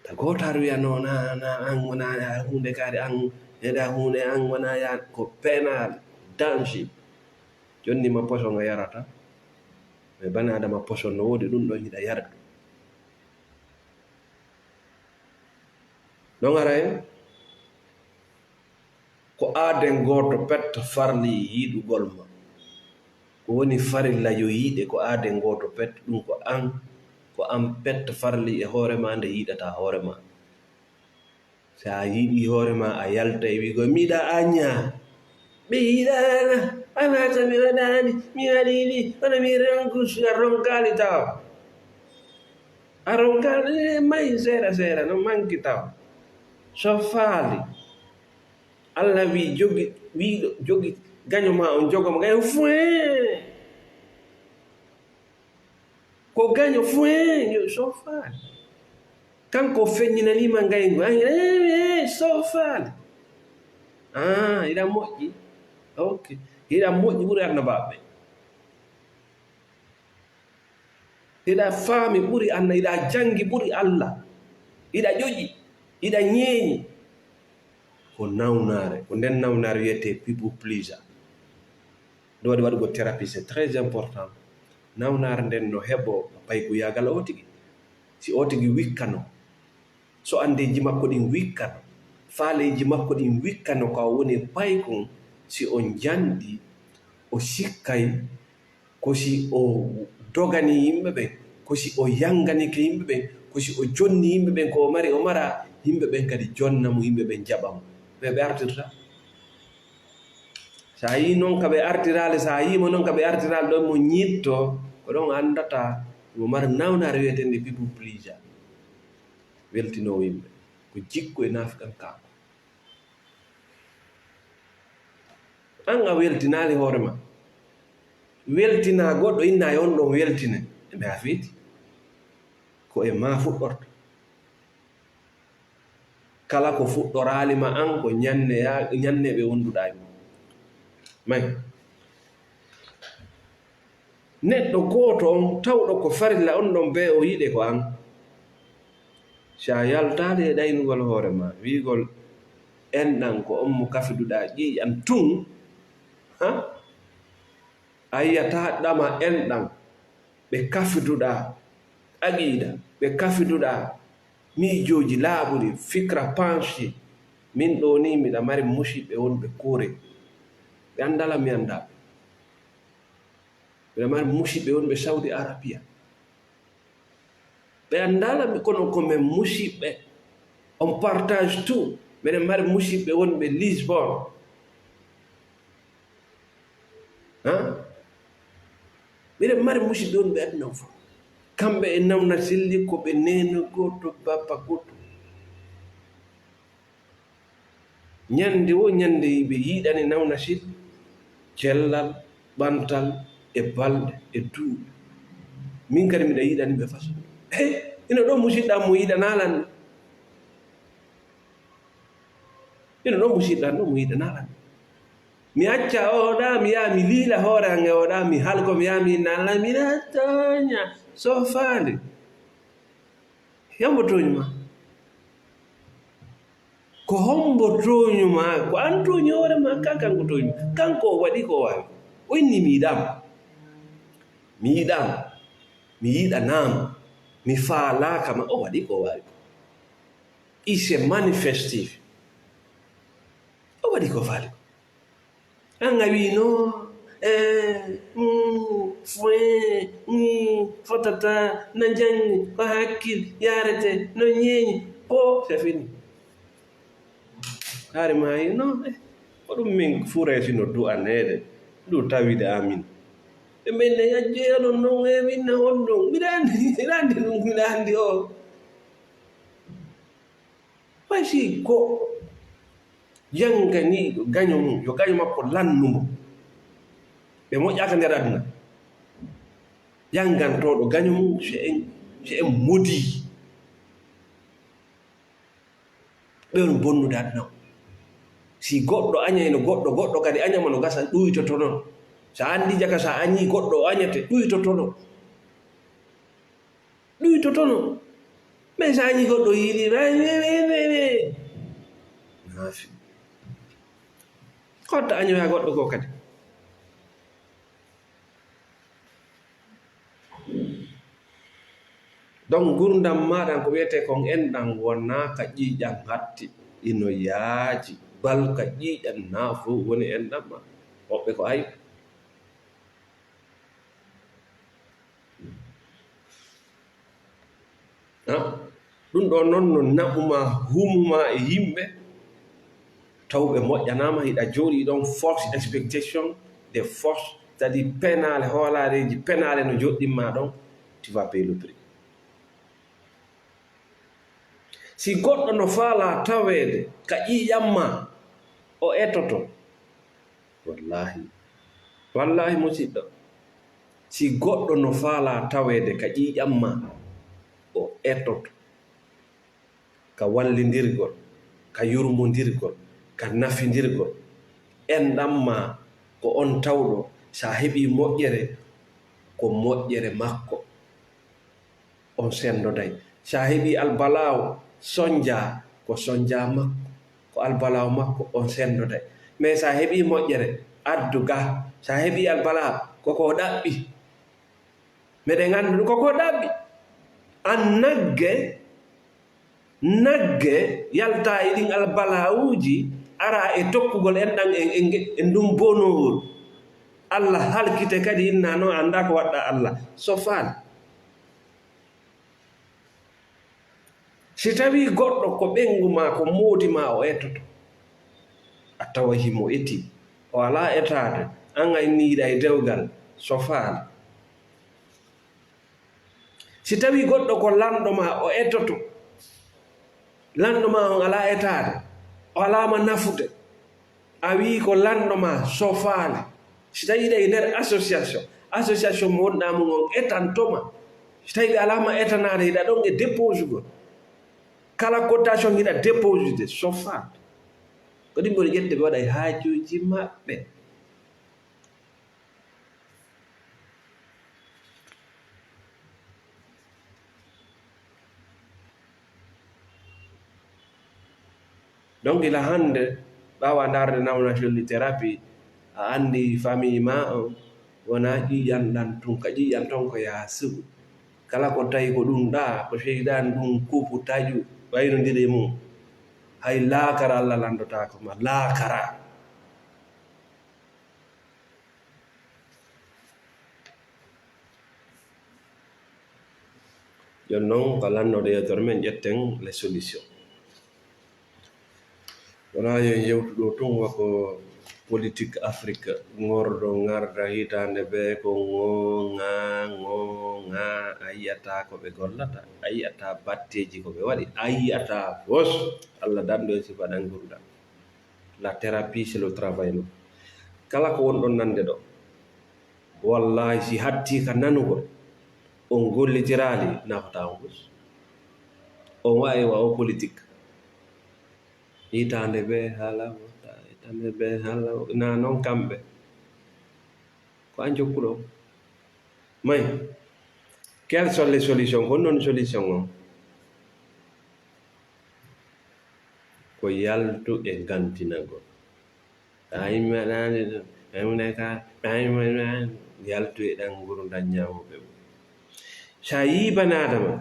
ta gotar wiya no na an wona hunde kadi an heɗa hunde an wona ya, ko penal danger. jonni ma poson a yarata, mais bana adama poson no woodi ɗum ɗon yiɗa yardu. non ara en ko aaden goto petta farli yiɗugol ma, ko woni farilla yo yiɗe ko aaden goto petta ɗum, ko an petta farli e hoore ma nde yiɗata hoore ma. sa yiɗi hoore ma a yalta e wigo miɗa aña, ɓe yiɗana anata mi waɗani mi waɗiɗi kono mi ronkusi a ronkali taw, a ronkali mayi seeɗa no manki taw. so faali Allah wi jogi gaño ma on jogoma gaño foin, ko gaño foin so faali. kanko feññinanima ngaygo so faali. iɗa moƴƴi, ok, iɗa moƴƴi ɓuri annabaɓe, iɗa faami ɓuri Allah, iɗa jangi ɓuri Allah, iɗa ƴoƴi, iɗa ñeeñi. ko nawnare, ko nden nawnare wiyete people pleaser. ɗo waɗi waɗugo thérapie, c'est très important. nawnare nden no heɓo payko yagal o tigi, si o tigi wikkano, so andeji makko ɗin wikkano, faaleji makko ɗin wikkano ka woni paykon, si on jandi o sikkay, ko si o dogani yimɓe ɓen, ko si o yanganike yimɓe ɓen, ko si o jonni yimɓe ɓen ko o mara yimɓe ɓen kadi jonnamo, yimɓe ɓen jaɓamo, ɓe artirta. sa yi noon ka ɓe artirale, sa yimo noon ka ɓe artirale ɗon mo ñitto, ko ɗon andata mo mara nawnare wiyetende people pleaser, weltinowo yimɓe, ko jikku e naafikan kaako. an a weltinali hoore ma, weltina goɗɗo inna e on ɗon weltine, ɓe a feeti ko e ma fuɗɗorta. kala ko fuɗɗorali ma an ko ñanne ɓe wonduɗa e mum. may neɗɗo goto on tawɗo ko farilla on ɗon be o yiɗe ko an, sa yaltade e ɗaynugol hoore ma wigol enɗan ko on mo kafiduɗa ƴiƴan tun, a yiyata ɗama enɗan ɓe kafiduɗa aqida, ɓe kafiduɗa miijoji laaɓuɗi, fikra penché. min ɗo ni miɗa mari musidɓe wonɓe kuure, ɓe andala mi anda, miɗa mari musidɓe wonɓe Saudi Arabia, ɓe andala mi, kono komin musidɓe, on partage tout. miɗen mari musidɓe wonɓe Lisbon, miɗen mari musidɓe wonɓe aduna fof, kamɓe e nawna selli ko ɓe neno goto bappa goto. ñande wo ñande ɓe yiɗani nawna selli, cellal, ɓantal e balɗe e duuɓi. min kadi miɗa yiɗani ɓe façon ina ɗo musidɗam mo yiɗanalanne, ino ɗon musidɗan ɗo mo yiɗanalan mi acca oɗa mi yaha mi liila hoore ange oɗa mi halko mi yaha mi nalla mi toña sofande yambo toñuma ko hombo toñuma ko an toñi hoore ma ka kanko toñi kanko o waɗi ko wawi o inni mi yiɗam mi yiɗanama mi faalaka ma o waɗi ko wawi il s'est manifesté o waɗi ko faali an a wi no fotata no jangi ko hakkil yarete no ñeeñi po c'est fini haare ma yi no ko ɗum min furesi no du'anede ndu tawide amin ɓe mbinde yajjeyanon noon minne on ɗum mbiɗa andi ɗum mbiɗa andi o wasi ko janganiɗo gaño mum yo gaño makko lannumo ɓe moƴƴaka nder aduna jangantoɗo gaño mum so en modi ɓen bonnude aduna o si goɗɗo añayno goɗɗo kadi añama no gasa ɗuytoto noon sa andi jaka sa añi goɗɗo o añete ɗuytoto noon mais sa añi goɗɗo yiɗi naafi kotta añoya goɗɗo ko kadi donc gurdam maɗan ko wiyete kon enɗan wona ka ƴiƴan hatti ino yaaji bal ka ƴiƴan na fof woni enɗan ma woɓɓe ko ayi ɗum ɗo noon no naɓuma humuma e yimɓe tawɓe moƴƴanama hiɗa jooɗi ɗon force expectation des forces c'est à dire penale hoolareji penale no joɗɗinma ɗon tu vas payer le prix si goɗɗo no faala tawede ka ƴiƴamma o etoto wallahi musidɗo si goɗɗo no faala tawede ka ƴiƴamma o etoto ka wallidirgol ka yurmodirgol ka nafidirgol enɗamma ko on tawɗo sa heɓi moƴƴere ko moƴƴere makko on sendoday sa heɓi albalawo sonja ko sonja makko ko albalawo makko on sendoday mais sa heɓi moƴƴere addu ga sa heɓi albalawo koko ɗaɓɓi meɗen andu koko ɗaɓɓi an nagge yalta e ɗin albalawuji ara e tokkugol enɗan e ndum bonowol Allah halkite kadi inna no anda ko waɗɗa Allah so faal si tawi goɗɗo ko ɓengu ma ko moodi ma o etoto a tawa himo eti o ala etade an ay niiɗa e dewgal so faal si tawi goɗɗo ko lanɗo ma o etoto lanɗo ma on ala etade o alama nafude a wi ko lanɗo ma so faale si tawi ɗe nder association mo wonɗa mum on etantoma si tawi ɓe alama etanade hiɗa ɗon e dépose gol kala cotation hiɗa dépose de so faal ko ɗin ɓuri ƴette ɓe waɗa e haajuji maɓɓe donc ila hande ɓawa darde nawnation thérapie a andi famille ma on wona ƴiƴanɗan tun ka ƴiƴan ton ko yaha sugu kala ko tawi ko ɗum ɗa ko seydani ɗum kuupu taju waynodiri mum hay laakara Allah landotako ma laakara jon noon ko lannoɗo yewtere men ƴetten les solutions wona yo yewtuɗo tun wako politique Afrique ngordo ngarda hitande ɓe ko ŋoŋa a yiyata ko ɓe gollata a yiyata batteji ko ɓe waɗi a yiyata fos Allah danɗo e sifa ɗan gurda la thérapie c'est le travail no kala ko wonɗon nande ɗo wallahi si hatti ka nanugol on gollitirali nafata on fos on wawi wa o politique hitande ɓe haalawo hitande ɓe haalawo na noon kamɓe ko an jokkuɗo may quelle sont les solutions ko noon solution o ko yaltu e gantinago a yimɓe ɗane ɓemne ka yaltu e ɗan gurdam ñamoɓe sa yi banadama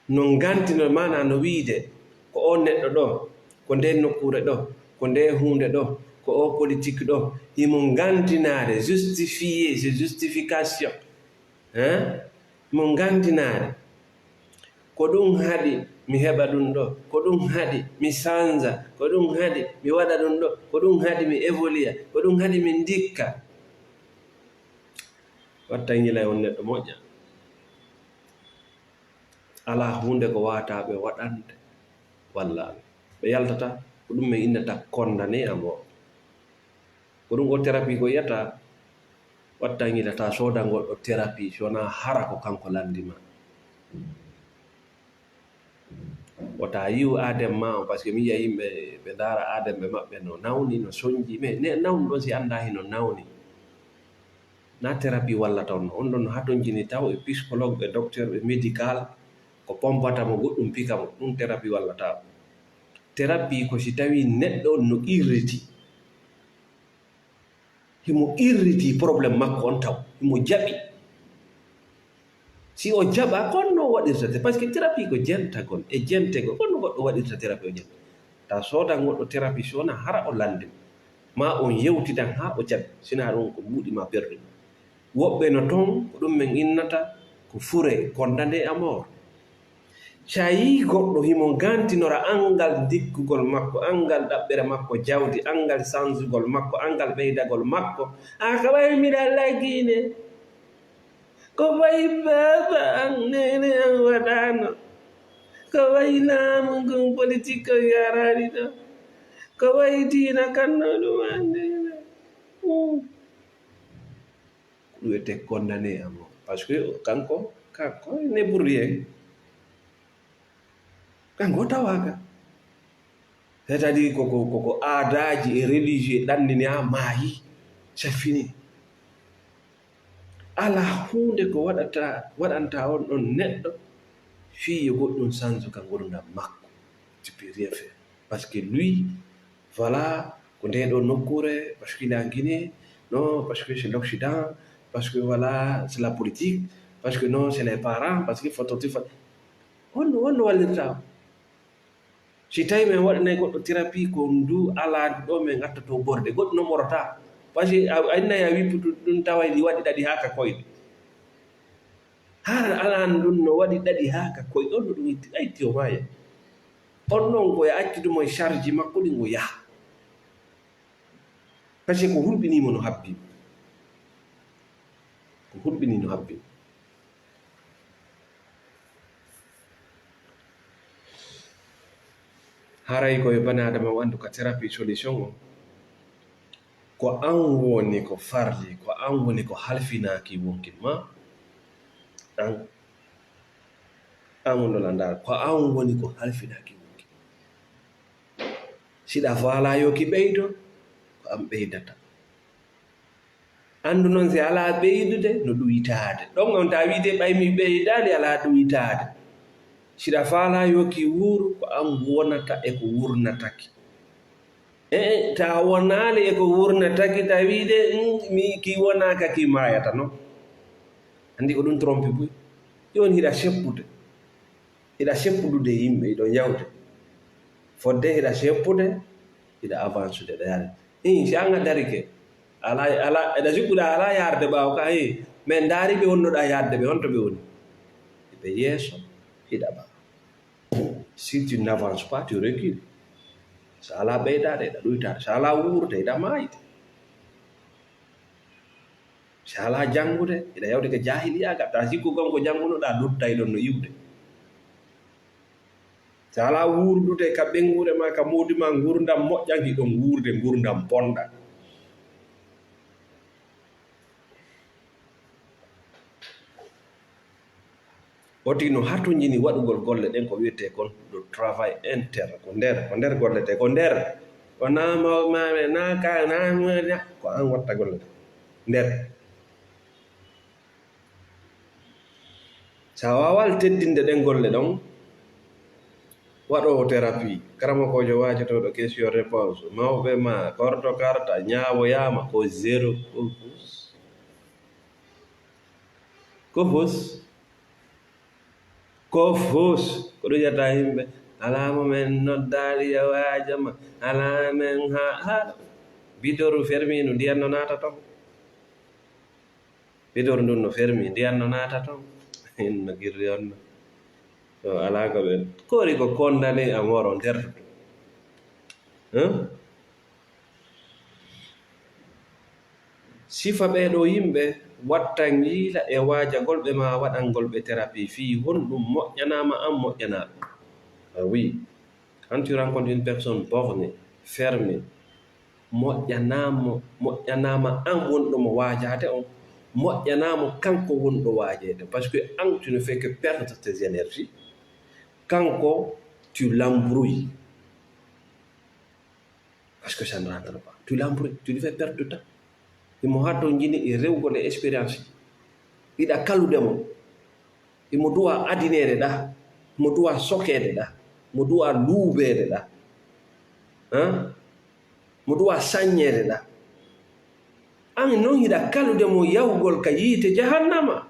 no gantino mana no wiide ko o neɗɗo ɗo ko nde nokkure ɗo ko nde hunde ɗo ko o politique ɗo himo gantinare justifié c'est justification mo gantinare ko ɗum haɗi mi heɓa ɗum ɗo ko ɗum haɗi mi sanza ko ɗum haɗi mi waɗa ɗum ɗo ko ɗum haɗi mi évolua ko ɗum haɗi mi ndikka watta gila on neɗɗo moƴƴa ala hunde ko wataɓe waɗante wallaɓe ɓe yaltata ko ɗum min innata condamné a mort ko ɗum o thérapie ko yiyata watta gilata soda goɗɗo thérapie sowona hara ko kanko landima wota yiwu adem ma o par ce que mi yiya yimɓe ɓe dara adem ɓe maɓɓe no nawni no soñji mais nawni ɗon si anda hino nawni na thérapie wallata on on ɗon haton jini taw e psychologue ɓe docteur ɓe médical ko pompata mo goɗɗum pika mo ɗum thérapie wallata thérapie ko si tawi neɗɗo on no irriti himo irriti probléme makko on taw himo jaɓi si o jaɓa konno waɗirta par ce que thérapie ko jentagol e jentegol konno goɗɗo waɗirta thérapie o jenta ta soda goɗɗo thérapie sowona hara o lande ma on yewtitan ha o jaɓi sina ɗum ko ɓuuɗima perdu woɓɓe no toon ko ɗum min innata ko fure condamné à mort sa yi goɗɗo himo gantinora angal dikkugol makko angal ɗaɓɓere makko jawdi angal sansugol makko angal ɓeydagol makko ka way miɗa lagine ko way baba an nene an waɗano ko way laamu ngun politique ko yarani ɗo ko way diina kanno ɗum andene ɗum wiyete condamné à mort par ce que kanko ne ɓurri en kanko tawaka c'est à dire koko aadaji e religieux ɗannini ha maayi c'est fini ala hunde ko waɗanta on ɗon neɗɗo fiyo goɗɗum sansuka gurdam makko tu peux rien faire parce que lui voilà ko nde ɗo nokkure parce qu'il est en Guinée non parce que c'est l'Occident parce que voilà c'est la politique parce que non c'est les parents parce que fototi on wallirta si tawi min waɗanay goɗɗo thérapie ko ndu ala ɗo min gatta to borde goɗɗo no morata par ce que a innayi a wipputu ɗum tawa ɗi waɗi ɗaɗi haka koyɗe haa alan ɗum no waɗi ɗaɗi haka koyɗe on no ɗum itti aytti o maya on ɗon koye accudumo e charge makko ɗi ngo yaha par ce que ko hulɓinimo no habbimo ko hulɓini no habbimo haray koye banadama wandu ka thérapie solution o ko an woni ko farli ko an woni ko halfinaki wonkin ma an wondolandar ko an woni ko halfinaki wonkin siɗa faalayoki ɓeydo ko an ɓeydata andu noon si ala ɓeydude no ɗuyitade ɗon on ta wiide ɓaymi ɓeydade ala ɗuyitade siɗa faalayoki wuuru ko an wonata e ko wurnataki ta wonali e ko wurnataki ta wiide mi ki wonaka ki mayata non andi ko ɗum trompe boy joni hiɗa seppudude yimɓe ɗo yawde fodde hiɗa seppude hiɗa avance de ɗa yaade si an a darike ala eɗa juɓɓuɗa ala yarde ɓawo ka min daari ɓe wonnoɗa yarde ɓe honto ɓe woni ɓe yeeso hiɗa ɓa si tu n'avances pas tu recules so ala ɓeydade eɗa ɗuytade so ala wuurde eɗa mayde so ala janngude eɗa yawde ko jahiliya gatta sikku gonko janngunoɗa luttay ɗon no yiwde so ala wuurdude ka ɓengude ma ka moodi ma gurdam moƴƴanki ɗon wuurde gurdam bonɗa oti no hatto jini waɗugol golle ɗen ko wiyete kon do travail interne ko nder golle te ko nder o namamame naka na ko an watta golle nder sa wawal teddinde ɗen golle ɗon waɗowo thérapie karamakojo wajatoɗo question réponse mawɓe ma korto karta ñawoyama ko zéro ko fus ko ɗum yata yimɓe alama men noddali yawajama alama men ha bidoru fermi no ndiyan no nata ton bidoru ndun no fermi ndiyan no nata ton inno girri onno so ala ko ɓe kori ko condamné à mort on nder sifa ɓeɗo yimɓe wattan yiila e waajagol ɓe ma waɗangol ɓe thérapie fii honɗum moƴƴanama an moƴƴanaɓe oui quand tu rencontres une personne bornée fermée moƴƴanama an wonɗo mo waajade on moƴƴanamo kanko wonɗo waajede parce que an tu ne fais que perdre tes énergies kanko tu l'embrouilles parce que ça ne rentre pas tu l'embrouilles tu lui fais perdre du temps imo hatto jini e rewgol e expérience iɗa kaludemo imo duwa adinede ɗa mo duwa sokede ɗa mo duwa luubede ɗa mo duwa saññede ɗa an noon hiɗa kaludemo yahugol ka yiite jahannama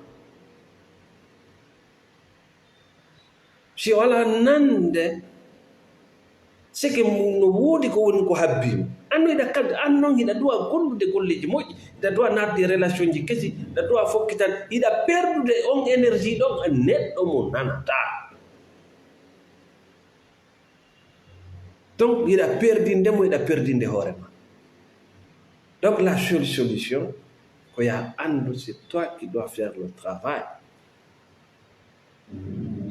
si wala nande sike no woodi ko woni ko habbimo anno hiɗa kalde an noon hiɗa duwa gollude golleji moƴƴi hiɗa duwa natde relation ji kesi hiɗa duwa fokkitan hiɗa perdude on énergie ɗon e neɗɗo mo nanata donc hiɗa perdindemo hiɗa perdinde hoorema donc la seule solution ko ya andu c'est toi qui dois faire le travail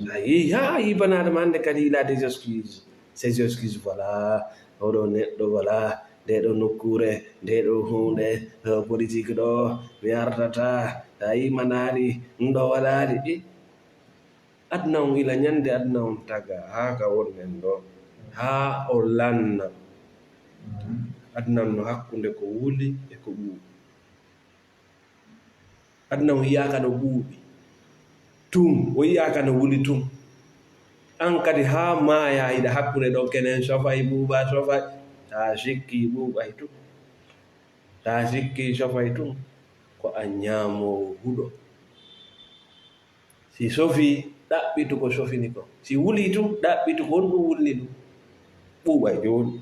sa yi ha yibanadema hande kadi il a des excuses ces excuses voilà oɗo neɗɗo voilà ndeɗo nokkure ndeɗo hunde politique ɗo mi ardata sa yimanaɗi ɗo waɗaɗi aduna on ila ñande aduna on taga ha ka wonnen ɗo ha o lanna aduna on no hakkunde ko wuli e ko ɓuuɓi aduna on yiyaka no ɓuuɓi tum o yiyaka no wuli tum an kadi ha maya hiɗa hakkude ɗo kenen sofay ɓuuɓa sofay ta sikki ɓuuɓay tum ta sikki sofay tum ko a ñaamowo huɗo si sofi ɗaɓɓitu ko sofini ko si wuli tum ɗaɓɓitu ko honɗum wulni ɗum ɓuuɓay joni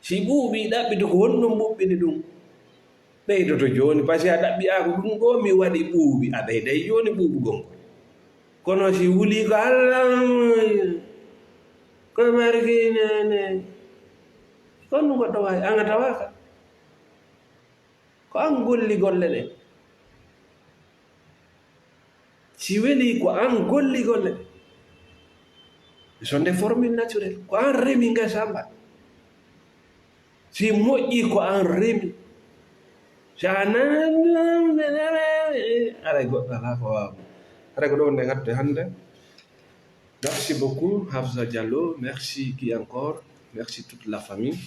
si ɓuuɓi ɗaɓɓitu ko honɗum ɓuɓɓini ɗum ɓeydoto joni par ce que a ɗaɓɓi'ako ɗum ɗo mi waɗi ɓuuɓi a ɓeyday joni ɓuuɓugol ngol kono si wuli ko Allah ko marginene konno goɗɗo wawi an a tawaka ko an golli golle ɗe si weli ko an golli golle ɗe sont des formules naturelles ko an remi ngasamba si moƴƴi ko an remi sa aray goɗɗo ala ko wawmo aray ko ɗo nde gadde hande. Merci beaucoup Hafsa Diallo, merci qui encore, merci toute la famille.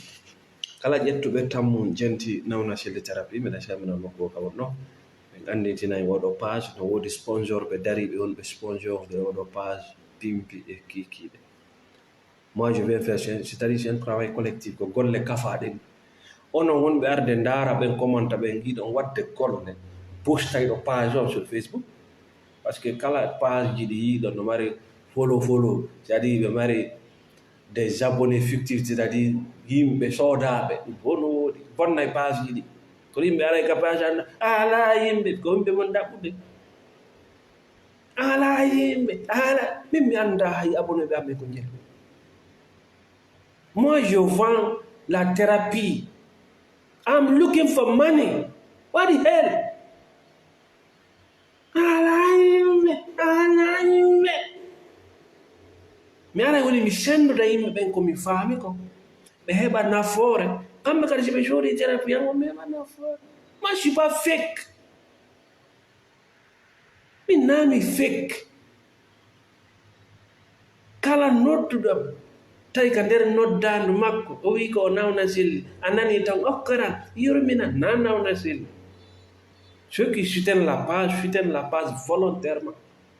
Kala ƴettuɓe tammu jenti nawna celle thérapie mbeɗa samina makko ka wonno ɓe anditinayi oɗo page no woodi sponsor ɓe dariɓe on ɓe sponsor de oɗo page pimpi e kikiɗe. Moi je viens faire c'est-à-dire un travail collectif ko golle kafaɗen onon wonɓe arde ndaara ɓen commenta ɓen giɗon wadde golle postay ɗo page o sur Facebook par ce que kala page ji ɗi yiɗon no mari follow c'est-à-dire ɓe mari des abonnés fictifs c'est-à-dire yimɓe sodaɓe ɗum hono woodi bonnay page ji ɗi ko yimɓe aray ka page anda ala yimɓe ko yimɓe mon ɗaɓɓude ala yimɓe ala min mi anda hay abonné ɓe amen ko jeeyi. Moi je vends la thérapie. I'm looking for money. What the hell? Mi ara woni mi senduda yimɓe ɓen komi faami ko ɓe heɓa nafoore kamɓe kadi si ɓe jooɗi thérapie yango mi heɓa nafoore. Moi je suis pas fake, min naami fake. kala nodduɗo tawi ka nder noddandu makko o wi ko o nawna selli a nani tan okkara yurmina na nawna selli. Ceux qui soutiennent la page volontairement.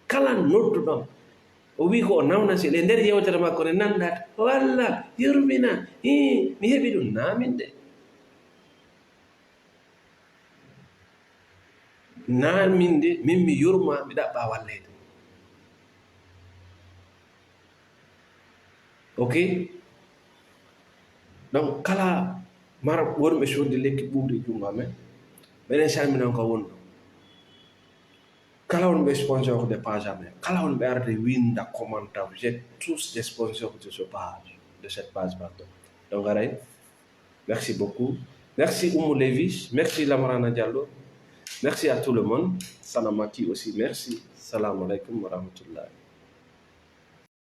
Kala nodduɗon o wi ko o nawna selli e nder yewtere makko ne nandata walla yurmina mi heɓi ɗum namin de. Namin de min mi yurma mi ɗaɓɓa wallede. Ok, donc kala mara wonɓe sodde lekki ɓuuɓde jungo amen meɗen salminan ko wonɗo. Kala wonɓe sponsor de page amen, kala wonɓe arde winda commenta, vous êtes tous des sponsors de ce page, de cette page pardon. Donc aray, merci beaucoup. Merci Oumou Lévis, merci Lamarana Diallo, merci à tout le monde. Sanamaki aussi, merci. Salam alaikum wa rahmatullah.